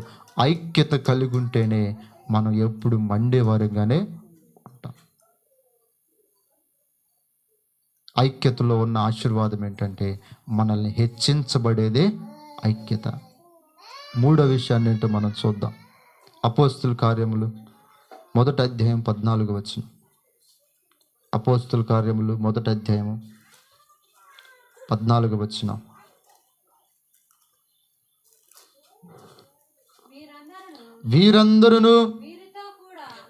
ఐక్యత కలిగి ఉంటేనే మనం ఎప్పుడు మండేవారుగానే ఉంటాం. ఐక్యతలో ఉన్న ఆశీర్వాదం ఏంటంటే మనల్ని హెచ్చించబడేదే ఐక్యత. మూడో విషయాన్ని ఏంటో మనం చూద్దాం. అపోస్తుల కార్యములు 1వ అధ్యాయం 14వ వచనం. అపోస్తుల కార్యములు 1వ అధ్యాయము 14వ వచనం. వీరందరూ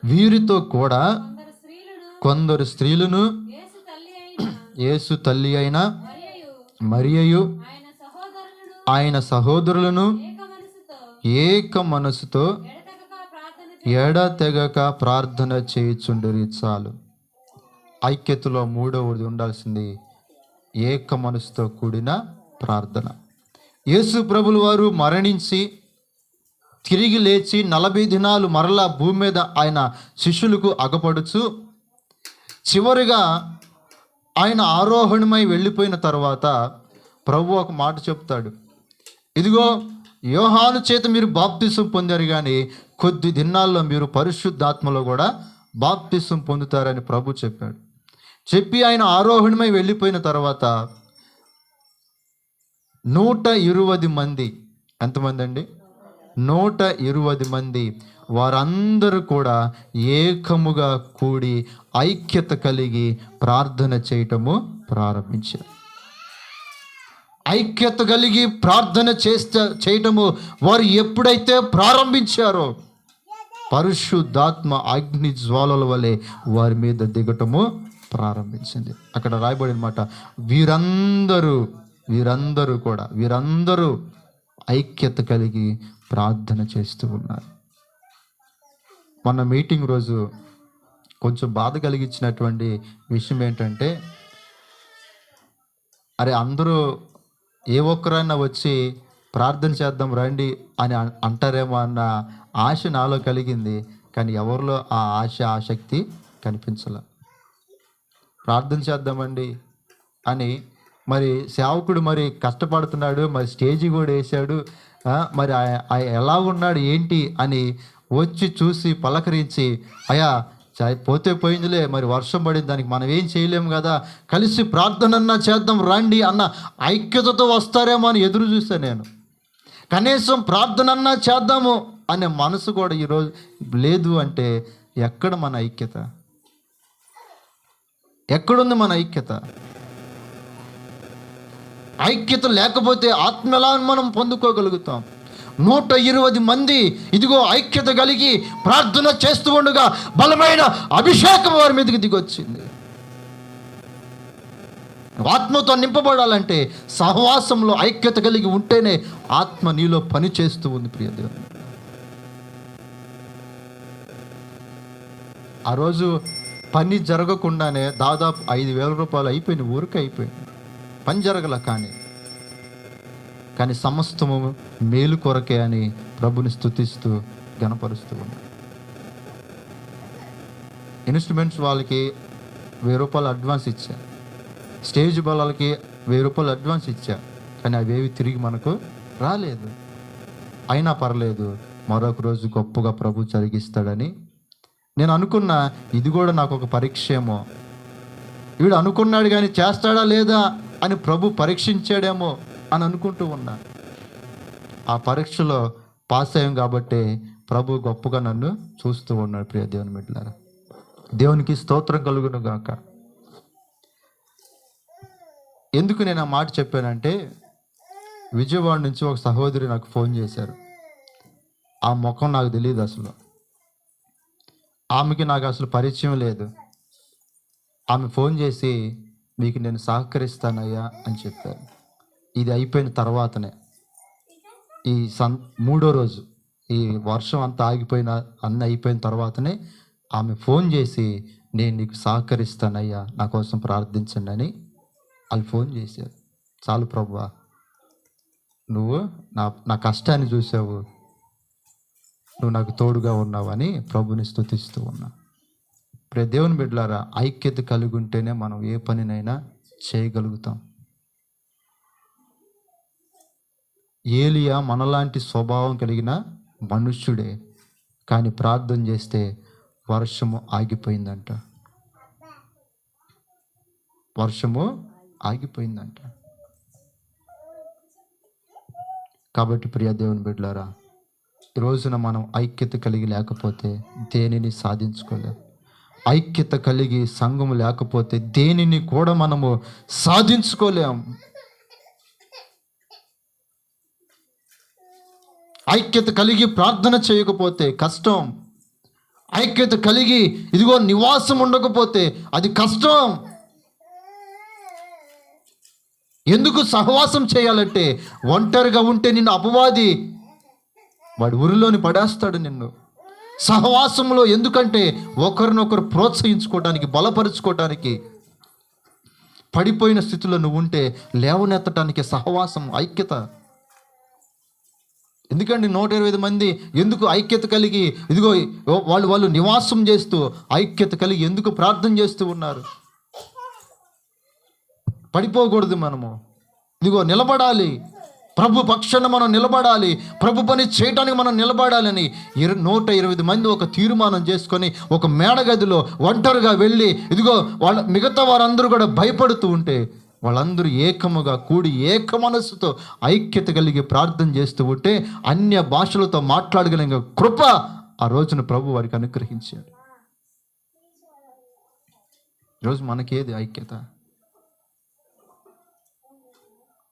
వీరితో కూడా కొందరు స్త్రీలను యేసు తల్లి అయిన మరియయు ఆయన సహోదరులను ఏక మనసుతో ఎడతెగక ప్రార్థన చేయుచుండిరి. చాలు, ఐక్యతలో మూడవది ఉండాల్సింది ఏక మనసుతో కూడిన ప్రార్థన. యేసు ప్రభులు వారు మరణించి తిరిగి లేచి 40 దినాలు మరలా భూమి మీద ఆయన శిష్యులకు అగపడుచు చివరిగా ఆయన ఆరోహణమై వెళ్ళిపోయిన తర్వాత ప్రభు ఒక మాట చెప్తాడు. ఇదిగో, యోహాను చేత మీరు బాప్తిసం పొందారు, కానీ కొద్ది దినాల్లో మీరు పరిశుద్ధాత్మలో కూడా బాప్తిసం పొందుతారని ప్రభు చెప్పాడు. చెప్పి ఆయన ఆరోహణమై వెళ్ళిపోయిన తర్వాత 120 మంది, ఎంతమంది అండి? 120 మంది వారందరూ కూడా ఏకముగా కూడి ఐక్యత కలిగి ప్రార్థన చేయటము ప్రారంభించారు. ఐక్యత కలిగి ప్రార్థన చేయటము వారు ఎప్పుడైతే ప్రారంభించారో పరిశుద్ధాత్మ అగ్ని జ్వాలల వలె వారి మీద దిగటము ప్రారంభించింది. అక్కడ రాయబడిన మాట, వీరందరూ ఐక్యత కలిగి ప్రార్థన చేస్తూ ఉన్నారు. మన మీటింగ్ రోజు కొంచెం బాధ కలిగించినటువంటి విషయం ఏంటంటే, అరే అందరూ ఏ ఒక్కరైనా వచ్చి ప్రార్థన చేద్దాం రండి అని అంటారేమో అన్న ఆశ నాలో కలిగింది. కానీ ఎవరిలో ఆ ఆశ ఆసక్తి కనిపించాల. ప్రార్థన చేద్దామండి అని మరి సేవకుడు మరి కష్టపడుతున్నాడు, మరి స్టేజి కూడా వేసాడు, మరి ఎలా ఉన్నాడు ఏంటి అని వచ్చి చూసి పలకరించి, అయ్యా పోతే పోయిందిలే, మరి వర్షం పడింది, దానికి మనం ఏం చేయలేము కదా, కలిసి ప్రార్థనన్నా చేద్దాం రండి అన్న ఐక్యతతో వస్తారేమో అని ఎదురు చూస్తాను నేను. కనీసం ప్రార్థనన్నా చేద్దాము అనే మనసు కూడా ఈరోజు లేదు అంటే ఎక్కడ మన ఐక్యత? ఎక్కడుంది మన ఐక్యత? ఐక్యత లేకపోతే ఆత్మ ఎలా మనం పొందుకోగలుగుతాం? 120 మంది ఇదిగో ఐక్యత కలిగి ప్రార్థన చేస్తూ ఉండగా బలమైన అభిషేకం వారి మీదకి దిగొచ్చింది. ఆత్మతో నింపబడాలంటే సహవాసంలో ఐక్యత కలిగి ఉంటేనే ఆత్మ నీలో పని చేస్తూ ఉంది. ప్రియ దేవుని, ఆ రోజు పని జరగకుండానే దాదాపు 5,000 రూపాయలు అయిపోయింది, ఊరికే అయిపోయింది, పని జరగల. కానీ సమస్తము మేలు కొరకే అని ప్రభుని స్తుతిస్తూ గణపరుస్తూ ఉన్నారు. ఇన్స్ట్రుమెంట్స్ వాళ్ళకి 1000 రూపాయలు అడ్వాన్స్ ఇచ్చా, స్టేజ్ వాళ్ళకి 1000 రూపాయలు అడ్వాన్స్ ఇచ్చా, కానీ అవేవి తిరిగి మనకు రాలేదు. అయినా పర్లేదు, మరొక రోజు గొప్పగా ప్రభు జరిగిస్తాడని నేను అనుకున్నా. ఇది కూడా నాకు ఒక పరీక్ష ఏమో, వీడు అనుకున్నాడు కానీ చేస్తాడా లేదా అని ప్రభు పరీక్షించాడేమో అని అనుకుంటూ ఉన్నా. ఆ పరీక్షలో పాస్ అయ్యాం కాబట్టి ప్రభు గొప్పగా నన్ను చూస్తూ ఉన్నాడు. ప్రియ దేవుని బిడ్డలారా, దేవునికి స్తోత్రం కలుగును గాక. ఎందుకు నేను ఆ మాట చెప్పానంటే, విజయవాడ నుంచి ఒక సహోదరి నాకు ఫోన్ చేశారు. ఆ ముఖం నాకు తెలియదు అసలు, ఆమెకి నాకు అసలు పరిచయం లేదు. ఆమె ఫోన్ చేసి, మీకు నేను సహకరిస్తానయ్యా అని చెప్పారు. ఇది అయిపోయిన తర్వాతనే, ఈ 3వ రోజు, ఈ వర్షం అంతా ఆగిపోయిన అన్నీ అయిపోయిన తర్వాతనే ఆమె ఫోన్ చేసి, నేను నీకు సహకరిస్తానయ్యా, నా కోసం ప్రార్థించండి అని వాళ్ళు ఫోన్ చేశారు. చాలు ప్రభువా, నువ్వు నా కష్టాన్ని చూసావు, నువ్వు నాకు తోడుగా ఉన్నావని ప్రభుని స్తుతిస్తూ ఉన్నా. ప్రియ దేవుని బిడ్డలారా, ఐక్యత కలిగి ఉంటేనే మనం ఏ పనినైనా చేయగలుగుతాం. ఏలియా మనలాంటి స్వభావం కలిగిన మనుష్యుడే, కానీ ప్రార్థన చేస్తే వర్షము ఆగిపోయిందంట. వర్షము ఆగిపోయిందంట. కాబట్టి ప్రియ దేవుని బిడ్డలారా, ఈ రోజున మనం ఐక్యత కలిగి లేకపోతే దేనిని సాధించుకోలేం. ఐక్యత కలిగి సంఘము లేకపోతే దేనిని కూడా మనము సాధించుకోలేం. ఐక్యత కలిగి ప్రార్థన చేయకపోతే కష్టం. ఐక్యత కలిగి ఇదిగో నివాసం ఉండకపోతే అది కష్టం. ఎందుకు సహవాసం చేయాలంటే, ఒంటరిగా ఉంటే నిన్ను అపవాది వాడు ఉరిలోని పడేస్తాడు నిన్ను. సహవాసంలో ఎందుకంటే ఒకరినొకరు ప్రోత్సహించుకోవడానికి, బలపరుచుకోవడానికి. పడిపోయిన స్థితిలో నువ్వు ఉంటే లేవనెత్తడానికి సహవాసం, ఐక్యత. ఎందుకంటే 120 మంది ఎందుకు ఐక్యత కలిగి ఇదిగో వాళ్ళు నివాసం చేస్తూ ఐక్యత కలిగి ఎందుకు ప్రార్థన చేస్తూ ఉన్నారు? పడిపోకూడదు. మనము ఇదిగో నిలబడాలి, ప్రభు పక్షాన మనం నిలబడాలి, ప్రభు పని చేయడానికి మనం నిలబడాలని 120 మంది ఒక తీర్మానం చేసుకొని ఒక మేడగదిలో ఒంటరిగా వెళ్ళి ఇదిగో మిగతా వారందరూ కూడా భయపడుతూ ఉంటే వాళ్ళందరూ ఏకముగా కూడి ఏక మనస్సుతో ఐక్యత కలిగి ప్రార్థన చేస్తూ ఉంటే అన్య భాషలతో మాట్లాడగలిగిన కృప ఆ రోజున ప్రభు వారికి అనుగ్రహించాడు. ఈరోజు మనకేది ఐక్యత?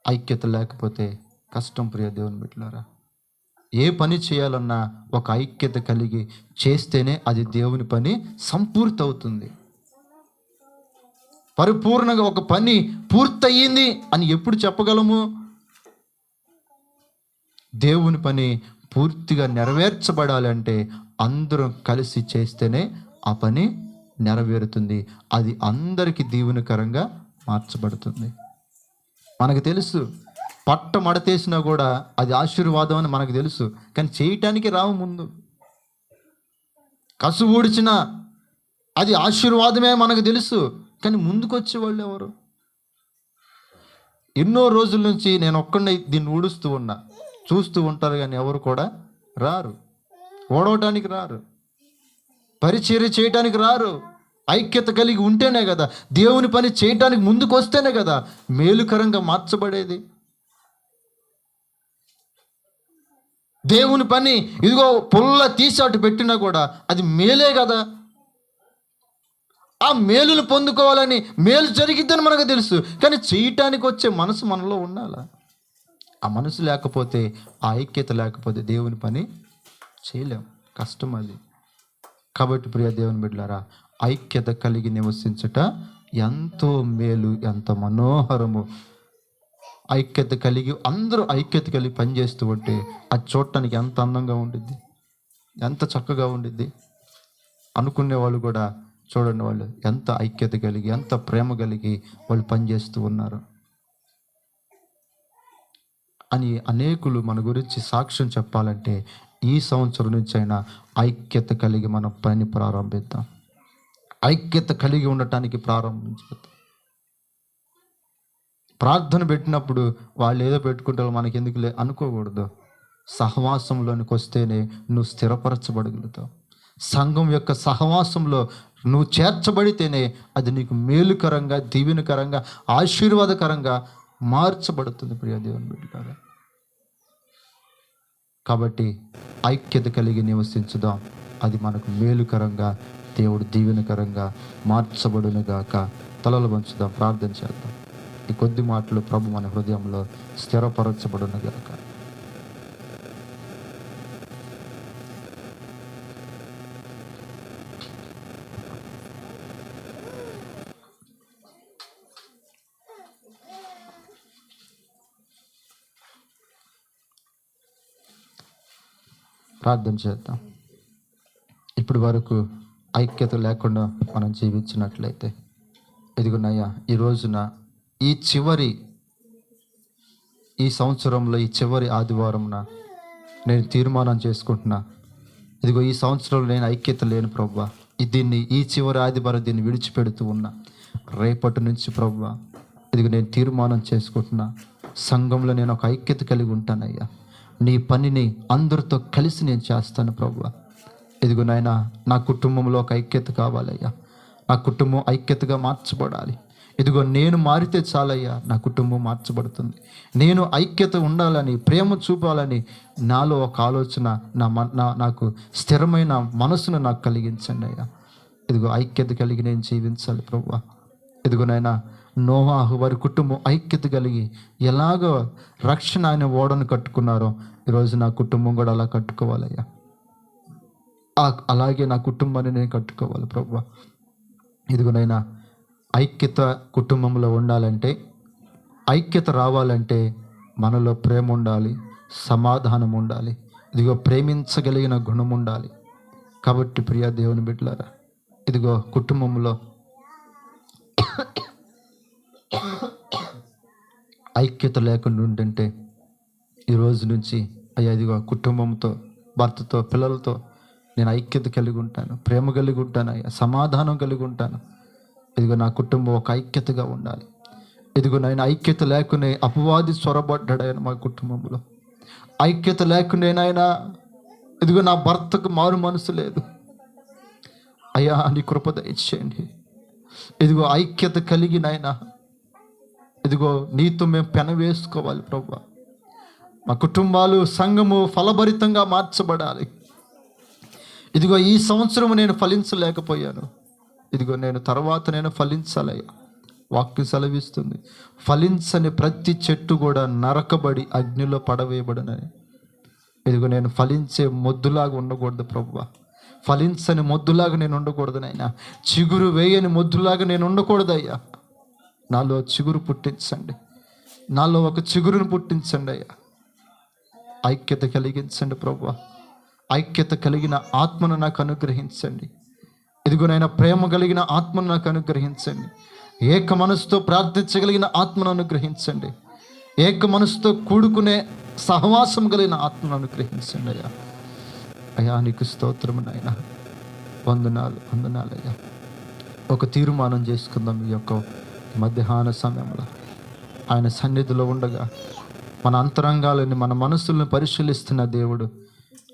ఐక్యత లేకపోతే కష్టం. ప్రియ దేవుని బిడ్డలారా, ఏ పని చేయాలన్నా ఒక ఐక్యత కలిగి చేస్తేనే అది దేవుని పని సంపూర్తి అవుతుంది. పరిపూర్ణంగా ఒక పని పూర్తయింది అని ఎప్పుడు చెప్పగలము? దేవుని పని పూర్తిగా నెరవేర్చబడాలంటే అందరం కలిసి చేస్తేనే ఆ పని నెరవేరుతుంది. అది అందరికీ దీవెనకరంగా మార్చబడుతుంది. మనకు తెలుసు, పట్ట మడతేసినా కూడా అది ఆశీర్వాదం అని మనకు తెలుసు, కానీ చేయటానికి రావు ముందు. కసు ఊడ్చినా అది ఆశీర్వాదమే మనకు తెలుసు, కానీ ముందుకు వచ్చేవాళ్ళు ఎవరు? ఎన్నో రోజుల నుంచి నేను ఒక్కడే దీన్ని ఊడుస్తూ ఉన్నా, చూస్తూ ఉంటారు, కానీ ఎవరు కూడా రారు, ఓడవటానికి రారు, పరిచర్య చేయటానికి రారు. ఐక్యత కలిగి ఉంటేనే కదా, దేవుని పని చేయటానికి ముందుకు వస్తేనే కదా మేలుకరంగా మార్చబడేది. దేవుని పని ఇదిగో పుల్ల తీసి అటు పెట్టినా కూడా అది మేలే కదా. ఆ మేలును పొందుకోవాలని, మేలు జరిగిద్దని మనకు తెలుసు, కానీ చేయటానికి వచ్చే మనసు మనలో ఉండాలా. ఆ మనసు లేకపోతే, ఆ ఐక్యత లేకపోతే దేవుని పని చేయలేం, కష్టం అది. కాబట్టి ప్రియ దేవుని బిడ్డలారా, ఐక్యత కలిగి నివసించుట ఎంతో మేలు, ఎంత మనోహరము. ఐక్యత కలిగి అందరూ ఐక్యత కలిగి పనిచేస్తూ ఉంటే అది చూడటానికి ఎంత అందంగా ఉండిద్ది, ఎంత చక్కగా ఉండిద్ది. అనుకునే వాళ్ళు కూడా చూడండి, వాళ్ళు ఎంత ఐక్యత కలిగి, ఎంత ప్రేమ కలిగి వాళ్ళు పనిచేస్తూ ఉన్నారు అని అనేకులు మన గురించి సాక్ష్యం చెప్పాలంటే ఈ సంవత్సరం నుంచి అయినా ఐక్యత కలిగి మనం పని ప్రారంభిద్దాం. ఐక్యత కలిగి ఉండటానికి ప్రారంభించుతాం. ప్రార్థన పెట్టినప్పుడు వాళ్ళు ఏదో పెట్టుకుంటారో మనకి ఎందుకు అనుకోకూడదు. సహవాసంలోనికి వస్తేనే నువ్వు స్థిరపరచబడగలుగుతావు. సంఘం యొక్క సహవాసంలో నువ్వు చేర్చబడితేనే అది నీకు మేలుకరంగా, దీవెనకరంగా, ఆశీర్వాదకరంగా మార్చబడుతుంది ప్రియ దేవుని బిడ్డలారా. కాబట్టి ఐక్యత కలిగి నివసించుదాం, అది మనకు మేలుకరంగా, దేవుడు దీవెనకరంగా మార్చబడునుగాక. తలలు వంచుదాం, ప్రార్థన చేద్దాం. ఈ కొద్ది మాటలు ప్రభు మన హృదయంలో స్థిరపరచబడునుగాక. ప్రార్థన చేద్దాం. ఇప్పటి వరకు ఐక్యత లేకుండా మనం జీవించినట్లయితే, ఇదిగోనయ్యా ఈ రోజున ఈ సంవత్సరంలో ఈ చివరి ఆదివారంన నేను తీర్మానం చేసుకుంటున్నా, ఇదిగో ఈ సంవత్సరంలో నేను ఐక్యత లేను ప్రభువా, ఈ చివరి ఆదివారం దీన్ని విడిచిపెడుతూ ఉన్నా. రేపటి నుంచి ప్రభువా, ఇదిగో నేను తీర్మానం చేసుకుంటున్నా, సంఘంలో నేను ఒక ఐక్యత కలిగి ఉంటానయ్యా. నీ పనిని అందరితో కలిసి నేను చేస్తాను ప్రభువా. ఇదిగో నాయనా, నా కుటుంబంలో ఒక ఐక్యత కావాలయ్యా. నా కుటుంబం ఐక్యతగా మార్చబడాలి. ఇదిగో నేను మారితే చాలయ్యా, నా కుటుంబం మార్చబడుతుంది. నేను ఐక్యత ఉండాలని, ప్రేమ చూపాలని నాలో ఒక ఆలోచన, నాకు స్థిరమైన మనసును నాకు కలిగించండి అయ్యా. ఇదిగో ఐక్యత కలిగి నేను జీవించాలి ప్రభువా. ఇదిగో నాయనా, నోవాహు వారి కుటుంబం ఐక్యత కలిగి ఎలాగో రక్షణ ఆయన ఓడను కట్టుకున్నారో, ఈరోజు నా కుటుంబం కూడా అలా కట్టుకోవాలయ్యా. అలాగే నా కుటుంబాన్ని నేను కట్టుకోవాలి ప్రభువా. ఇదిగోనైనా ఐక్యత కుటుంబంలో ఉండాలంటే, ఐక్యత రావాలంటే మనలో ప్రేమ ఉండాలి, సమాధానం ఉండాలి, ఇదిగో ప్రేమించగలిగిన గుణం ఉండాలి. కాబట్టి ప్రియ దేవుని బిడ్డలారా, ఇదిగో కుటుంబంలో ఐక్యత లేకుండా ఉంటుంటే ఈరోజు నుంచి అయ్యా, ఇదిగో కుటుంబంతో, భర్తతో, పిల్లలతో నేను ఐక్యత కలిగి ఉంటాను, ప్రేమ కలిగి ఉంటాను అయ్యా, సమాధానం కలిగి ఉంటాను. ఇదిగో నా కుటుంబం ఒక ఐక్యతగా ఉండాలి. ఇదిగో నేను ఐక్యత లేకునే అపవాది చొరబడ్డాడు మా కుటుంబంలో. ఐక్యత లేకునే నాయన, ఇదిగో నా భర్తకు మారు మనసు లేదు అయ్యా, నీ కృప దయచేయండి. ఇదిగో ఐక్యత కలిగి నాయన, ఇదిగో నీతో మేము పెనవేసుకోవాలి ప్రభువా. మా కుటుంబాలు, సంఘము ఫలభరితంగా మార్చబడాలి. ఇదిగో ఈ సంవత్సరం నేను ఫలించలేకపోయాను, ఇదిగో నేను ఫలించాలయ్యా. వాక్యం సెలవిస్తుంది, ఫలించని ప్రతి చెట్టు కూడా నరకబడి అగ్నిలో పడవేయబడునని. ఇదిగో నేను ఫలించే మొద్దులాగా ఉండకూడదు ప్రభువా. ఫలించని మొద్దులాగా నేను ఉండకూడదు నాయనా. చిగురు వేయని మొద్దులాగా నేను ఉండకూడదయ్యా. నాలో చిగురు పుట్టించండి, నాలో ఒక చిగురును పుట్టించండి అయ్యా. ఐక్యత కలిగించండి ప్రభువా. ఐక్యత కలిగిన ఆత్మను నాకు అనుగ్రహించండి. ఇదిగోనైనా ప్రేమ కలిగిన ఆత్మను నాకు అనుగ్రహించండి. ఏక మనసుతో ప్రార్థించగలిగిన ఆత్మను అనుగ్రహించండి. ఏక మనసుతో కూడుకునే సహవాసం కలిగిన ఆత్మను అనుగ్రహించండి అయ్యా. అయ్యా నీకు స్తోత్రము నాయనా. వందనాలయ్యా. ఒక తీర్మానం చేసుకుందాం ఈ యొక్క మధ్యాహ్న సమయంలో ఆయన సన్నిధిలో ఉండగా. మన అంతరంగాలని, మన మనసులను పరిశీలిస్తున్న దేవుడు,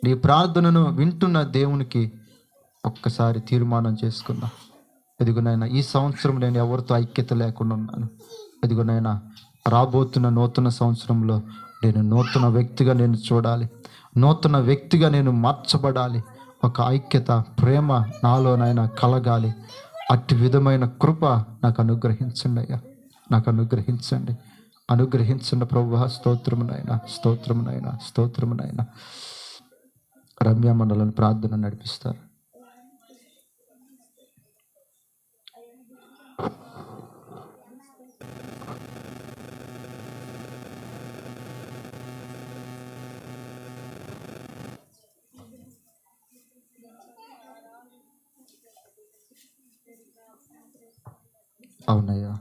నీ ప్రార్థనను వింటున్న దేవునికి ఒక్కసారి తీర్మానం చేసుకుందాం. ఎదుగునైనా ఈ సంవత్సరం నేను ఎవరితో ఐక్యత లేకుండా ఉన్నాను. ఎదుగునైనా రాబోతున్న నూతన సంవత్సరంలో నేను నూతన వ్యక్తిగా నేను చూడాలి, నూతన వ్యక్తిగా నేను మార్చబడాలి. ఒక ఐక్యత, ప్రేమ నాలోనైనా కలగాలి. అట్టి విధమైన కృప నాకు అనుగ్రహించండి అయ్యా, నాకు అనుగ్రహించండి ప్రభువా. స్తోత్రమునైనా. రమ్య మండలం ప్రార్థన నడిపిస్తారు. అవునయ్యా.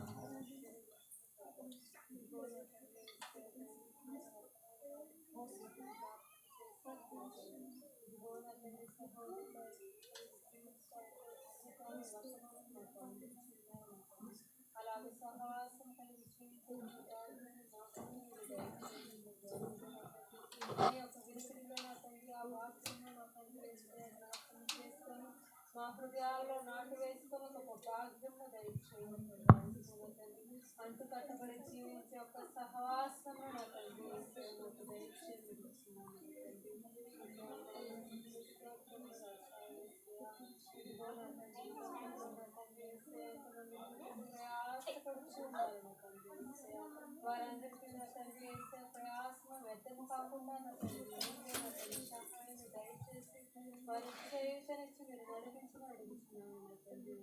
మా హృదయాల్లో నాటు వేసుకొని ఒక భాగ్యం దయచేయండి. అంటు కట్టబడి జీవించే ఒక సహవాసం నా తండ్రి దయచేయండి. వారందరికీ నా తండ్రి వేసే ప్రయాసం వ్యర్థం కాకుండా నా తండ్రి సహాయాన్ని దయచేసి వారి చేయూతనిచ్చి మీరు నడిపించిన అడుగుతున్నాను నా తండ్రి.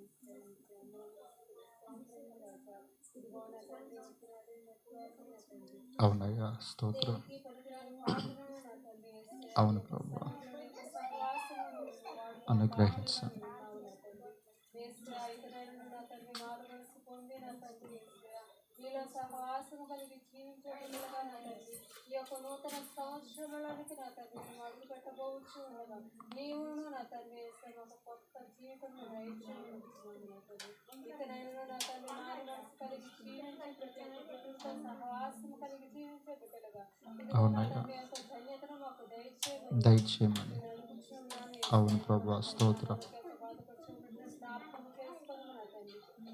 అవునయ్యా, స్తోత్రం. అవును ప్రభువా, అనుగ్రహించండి. మీలో సహవాసము కలిగి జీవించగలగా నా తండ్రి, ఈ యొక్క నూతన సంవత్సరంలోనికి నా తండ్రి మేము అడుగు పెట్టబోవచ్చు ఉండగా నీవును నా తండ్రి ఒక కొత్త జీవితం దయచేస్తున్నాను నా తండ్రి. ఇకనైనా నా తండ్రి నారి మనసు కలిగి జీవించే ప్రతి ఒక్క సహవాసము కలిగి జీవించే బిడ్డలుగా నా తండ్రి యొక్క ధన్యతను మాకు దయచేయమని. అవును ప్రభువా, స్తోత్రం.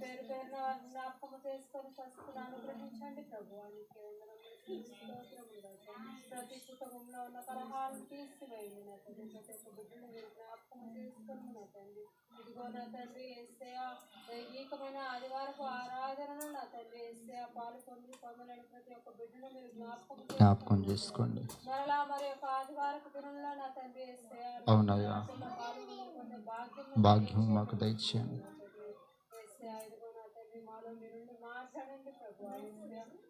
పేరు పేరున వారిని జ్ఞాపకము చేసుకొని స్వస్థతను అనుగ్రహించండి ప్రభువానికి. ప్రతి కుటుంబంలో ఉన్న కలహాలను తీసివేయండి నా తండ్రి. ప్రతి ఒక్క బిడ్డను మీరు జ్ఞాపకము చేసుకొని నా తండ్రి. ఇదిగో నా తండ్రి యేసయ్యా దైవికమైన ఆదివారపు ఆరాధనను నా తండ్రి యేసయ్యా పాలు పొందలేని ప్రతి ఒక్క బిడ్డను మీరు జ్ఞాపకం చేసుకోండి. మరలా మరి యొక్క ఆదివారపు దినంలో నా తండ్రి యేసయ్యా అవునయ్యా, భాగ్యం మాకు దయచేయండి. మాలో మీరు మాట్లాడండి ప్రభు.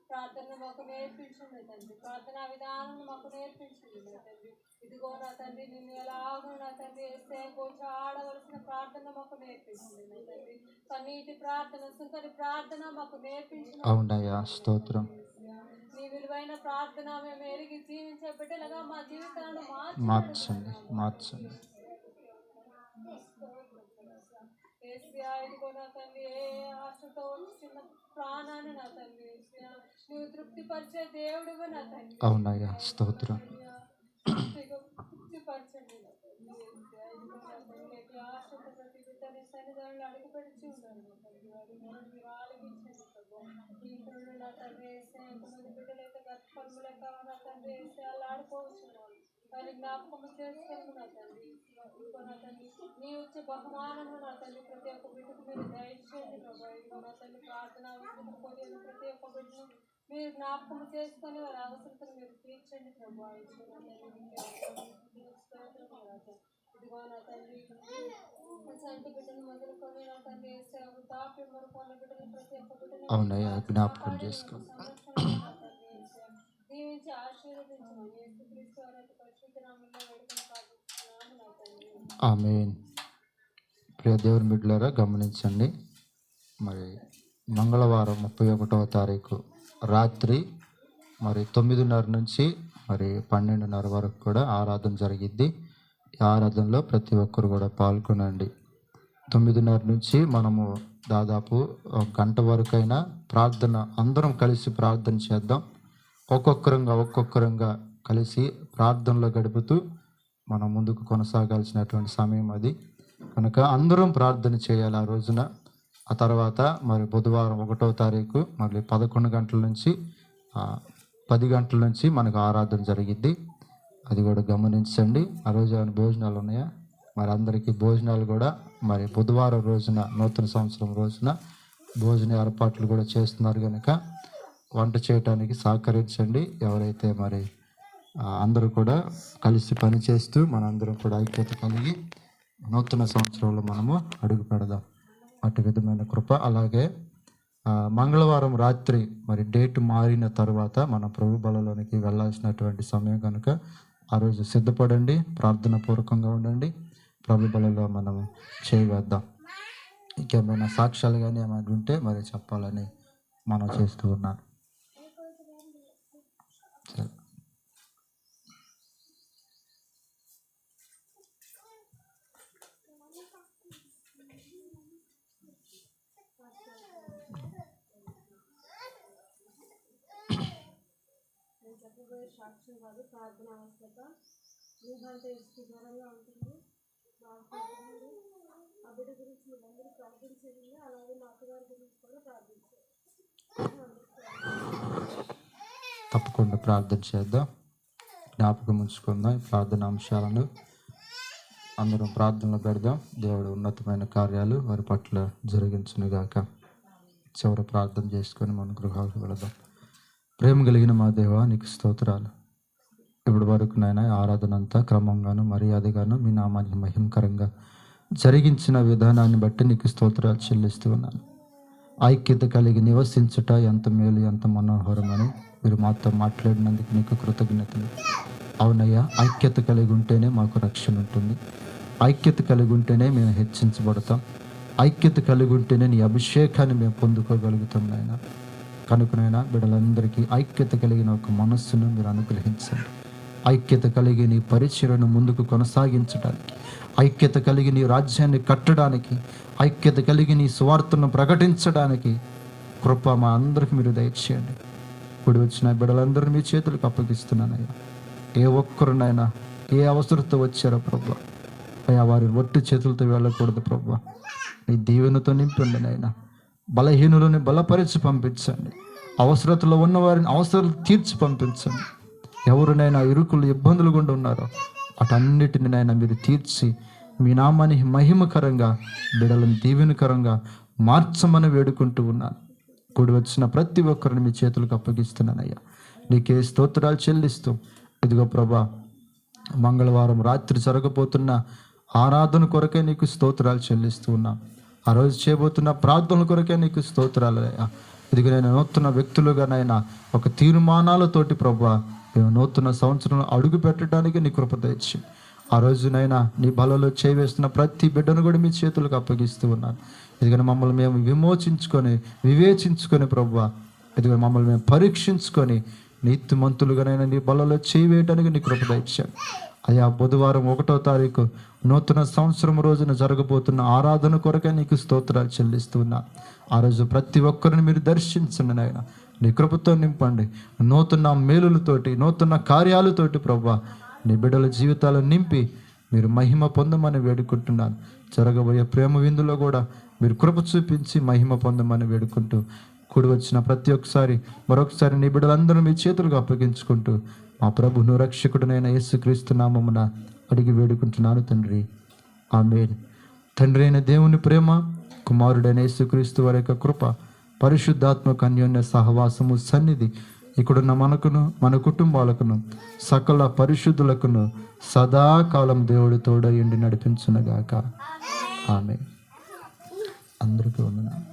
ప్రార్థన మాకు నేర్పించండి తండ్రి. ప్రార్థనా విధానం మాకు నేర్పించండి నా తండ్రి. ఇదిగో నా తండ్రి నిన్ను ఎలాగో నా తండ్రి వేస్తే ఆడవలసిన ప్రార్థన మాకు నేర్పించండి నా తండ్రి. కన్నీటి ప్రార్థన, సుందరి ప్రార్థన మాకు నేర్పించండి. అవునయ్యా, స్తోత్రం. నీ విలువైన ప్రార్థన మేము ఎరిగి జీవించే బిడ్డలుగా మా జీవితాలను మార్చండి. ఇదిగో నా తండ్రి ఏ ఆశతో చిన్న ప్రాణాన్ని నా తండ్రి నువ్వు తృప్తిపరిచే దేవుడుగా నా తండ్రి. అవునయ్యా, స్తోత్రం. తృప్తిపరచండి నా తండ్రి. ఆశతో ప్రతి బిడ్డని సన్నిధానంలో అడుగు పెడుతూ ఉన్నాను నా తండ్రి. వారిని మీరు ఆలకించండి ప్రభు. ఇంట్లో నా తండ్రి వేసే ఎంతమంది బిడ్డలైతే గర్భఫలము లేక నా తండ్రి వేసే అలా ఆడుకోవచ్చున్నాను. వారి జ్ఞాపకము చేసుకొని నా తండ్రి. ఇంకో నా తండ్రి నీ వచ్చే బహుమానము నా తండ్రి ప్రతి ఒక్క బిడ్డకు మీరు దయచేయండి ప్రభావ. ఇదిగో నా తండ్రి ప్రార్థన అవసరం ప్రతి ఒక్క బిడ్డను మీరు జ్ఞాపకం చేసుకొని వారి అవసరతను మీరు తీర్చండి ప్రభావ. ఇదిగో నా తండ్రి సంటి బిడ్డను మొదలుకొని నా తండ్రి వృద్ధాప్యం వరకు ఉన్న బిడ్డలు ప్రతి ఒక్క బిడ్డను అవునయ్యా, జ్ఞాపకం చేసుకోండి. దీవించి ఆశీర్వదించమని యేసుక్రీస్తు వారి పరిశుద్ధ నామములో వేడుకొని ప్రార్థిస్తున్నాము నా తండ్రి. ఆమేన్. ప్రియ దేవుని బిడ్డలారా గమనించండి, మరి మంగళవారం 31వ తారీఖు రాత్రి మరి 9:30 నుంచి మరి 12:30 వరకు కూడా ఆరాధన జరిగిద్ది. ఈ ఆరాధనలో ప్రతి ఒక్కరు కూడా పాల్గొనండి. 9:30 నుంచి మనము దాదాపు ఒక గంట వరకైనా ప్రార్థన అందరం కలిసి ప్రార్థన చేద్దాం. ఒక్కొక్కరంగా కలిసి ప్రార్థనలో గడుపుతూ మనం ముందుకు కొనసాగాల్సినటువంటి సమయం అది. కనుక అందరం ప్రార్థన చేయాలి ఆ రోజున. ఆ తర్వాత మరి బుధవారం 1వ తారీఖు మళ్ళీ 11 గంటల నుంచి 10 గంటల నుంచి మనకు ఆరాధన జరిగిద్ది. అది కూడా గమనించండి. ఆ రోజు ఏమైనా భోజనాలు ఉన్నాయా? మరి అందరికీ భోజనాలు కూడా మరి బుధవారం రోజున నూతన సంవత్సరం రోజున భోజన ఏర్పాట్లు కూడా చేస్తున్నారు కనుక వంట చేయడానికి సహకరించండి. ఎవరైతే మరి అందరూ కూడా కలిసి పని చేస్తూ మనందరం కూడా ఐక్యత కలిగి నూతన సంవత్సరంలో మనము అడుగు పెడదాం. అటు విధమైన కృప. అలాగే మంగళవారం రాత్రి మరి డేట్ మారిన తర్వాత మన ప్రభు బలలోనికి వెళ్ళాల్సినటువంటి సమయం కనుక ఆ రోజు సిద్ధపడండి, ప్రార్థన పూర్వకంగా ఉండండి. ప్రభు బలలో మనం చేయవేద్దాం. ఇంకేమైనా సాక్ష్యాలు కానీ ఏమైనా ఉంటే మరి చెప్పాలని మనం చేస్తూ ఉన్నాను. సరే. చెప్పబోయే సాక్ష్యం కాదు, ప్రార్థన అవసరత. అంటే దూరంగా ఉంటుంది, బాగుంటుంది. ఆ బిడ్డ గురించి మీరందరూ ప్రార్థించండి. అలాగే మా అత్తగారి గురించి కూడా ప్రార్థించారు. తప్పకుండా ప్రార్థన చేద్దాం, జ్ఞాపకం ఉంచుకుందాం. ఈ ప్రార్థన అంశాలను అందరం ప్రార్థనలో పెడదాం. దేవుడు ఉన్నతమైన కార్యాలు వారి పట్ల జరిగించునుగాక. చివరి ప్రార్థన చేసుకొని మన గృహాలకు వెళదాం. ప్రేమ కలిగిన మా దేవా, నీకు స్తోత్రాలు. ఇప్పటి వరకు నాయన ఆరాధన అంతా క్రమంగాను మర్యాదగాను మీ నామానికి మహిమకరంగా జరిగించిన విధానాన్ని బట్టి నీకు స్తోత్రాలు చెల్లిస్తూ ఉన్నాను. ఐక్యత కలిగి నివసించుట ఎంత మేలు, ఎంత మనోహరమని మీరు మాతో మాట్లాడినందుకు నీకు కృతజ్ఞతలు. అవునయ్యా, ఐక్యత కలిగి ఉంటేనే మాకు రక్షణ ఉంటుంది. ఐక్యత కలిగి ఉంటేనే మేము హెచ్చించబడతాం. ఐక్యత కలిగి ఉంటేనే నీ అభిషేకాన్ని మేము పొందుకోగలుగుతాం నాయన. కనుకనైనా బిడ్డలందరికీ ఐక్యత కలిగిన ఒక మనస్సును మీరు అనుగ్రహించండి. ఐక్యత కలిగి నీ పరిచర్యను ముందుకు కొనసాగించడానికి, ఐక్యత కలిగి నీ రాజ్యాన్ని కట్టడానికి, ఐక్యత కలిగి నీ సువార్తను ప్రకటించడానికి కృప మా అందరికి మీరు దయచేయండి. ఇప్పుడు వచ్చిన బిడ్డలందరూ మీ చేతులకు అప్పగిస్తున్నానయ్యా. ఏ ఒక్కరునైనా ఏ అవసరంతో వచ్చారో ప్రభు అయ్యా, వారి ఒట్టి చేతులతో వెళ్ళకూడదు ప్రభు. నీ దీవెనతో నింపండి నాయన. బలహీనులను బలపరిచి పంపించండి. అవసరతలో ఉన్న వారిని అవసరాలు తీర్చి పంపించండి. ఎవరినైనా ఇరుకులు ఇబ్బందులు గుండా ఉన్నారో అటన్నిటిని నైనా మీరు తీర్చి మీ నామానికి మహిమకరంగా బిడలను దీవెనకరంగా మార్చమని వేడుకుంటూ ఉన్నాను. కూడి వచ్చిన ప్రతి ఒక్కరిని మీ చేతులకు అప్పగిస్తున్నానయ్యా. నీకే స్తోత్రాలు చెల్లిస్తూ ఇదిగో ప్రభా, మంగళవారం రాత్రి జరగబోతున్న ఆరాధన కొరకే నీకు స్తోత్రాలు చెల్లిస్తూ ఉన్నా. ఆ రోజు చేయబోతున్న ప్రార్థనల కొరకే నీకు స్తోత్రాలు అయ్యా. ఇదిగో నేను నూతన వ్యక్తులుగానైనా ఒక తీర్మానాలతోటి ప్రభా మేము నూతన సంవత్సరంలో అడుగు పెట్టడానికి నీ కృప దయచి ఆ రోజునైనా నీ బలలో చేవేస్తున్న ప్రతి బిడ్డను కూడా మీ చేతులకు అప్పగిస్తూ ఉన్నాను. ఇదిగో మమ్మల్ని మేము వివేచించుకొని ప్రభువా, ఇదిగో మమ్మల్ని మేము పరీక్షించుకొని నీతిమంతులుగానైనా నీ బలలో చేయవేయడానికి నీ కృప దయచాను అయ్యా. బుధవారం 1వ తారీఖు నూతన సంవత్సరం రోజున జరగబోతున్న ఆరాధన కొరకే నీకు స్తోత్రాలు చెల్లిస్తున్నా. ఆ రోజు ప్రతి ఒక్కరిని మీరు దర్శించండి నాయన. నీ కృపతో నింపండి. నూతన మేలులతోటి, నూతన కార్యాలతోటి ప్రభువా నీ బిడ్డల జీవితాలను నింపి మీరు మహిమ పొందమని వేడుకుంటున్నాను. జరగబోయే ప్రేమ విందులో కూడా మీరు కృప చూపించి మహిమ పొందమని వేడుకుంటూ కూడి వచ్చిన ప్రతి ఒక్కసారి మరొకసారి నీ బిడ్డలందరూ మీ చేతులకు అప్పగించుకుంటూ మా ప్రభును రక్షకుడునైన యేసుక్రీస్తు నామమున అడిగి వేడుకుంటున్నాను తండ్రి, ఆమేన్. తండ్రి అయిన దేవుని ప్రేమ, కుమారుడైన యేసుక్రీస్తు వారి యొక్క కృప, పరిశుద్ధాత్మక అన్యోన్య సహవాసము సన్నిధి ఇక్కడున్న మనకును మన కుటుంబాలకును సకల పరిశుద్ధులకును సదాకాలం దేవుడు తోడయుండి నడిపించునగాక. ఆమేన్. అందరికీ వందనాలు.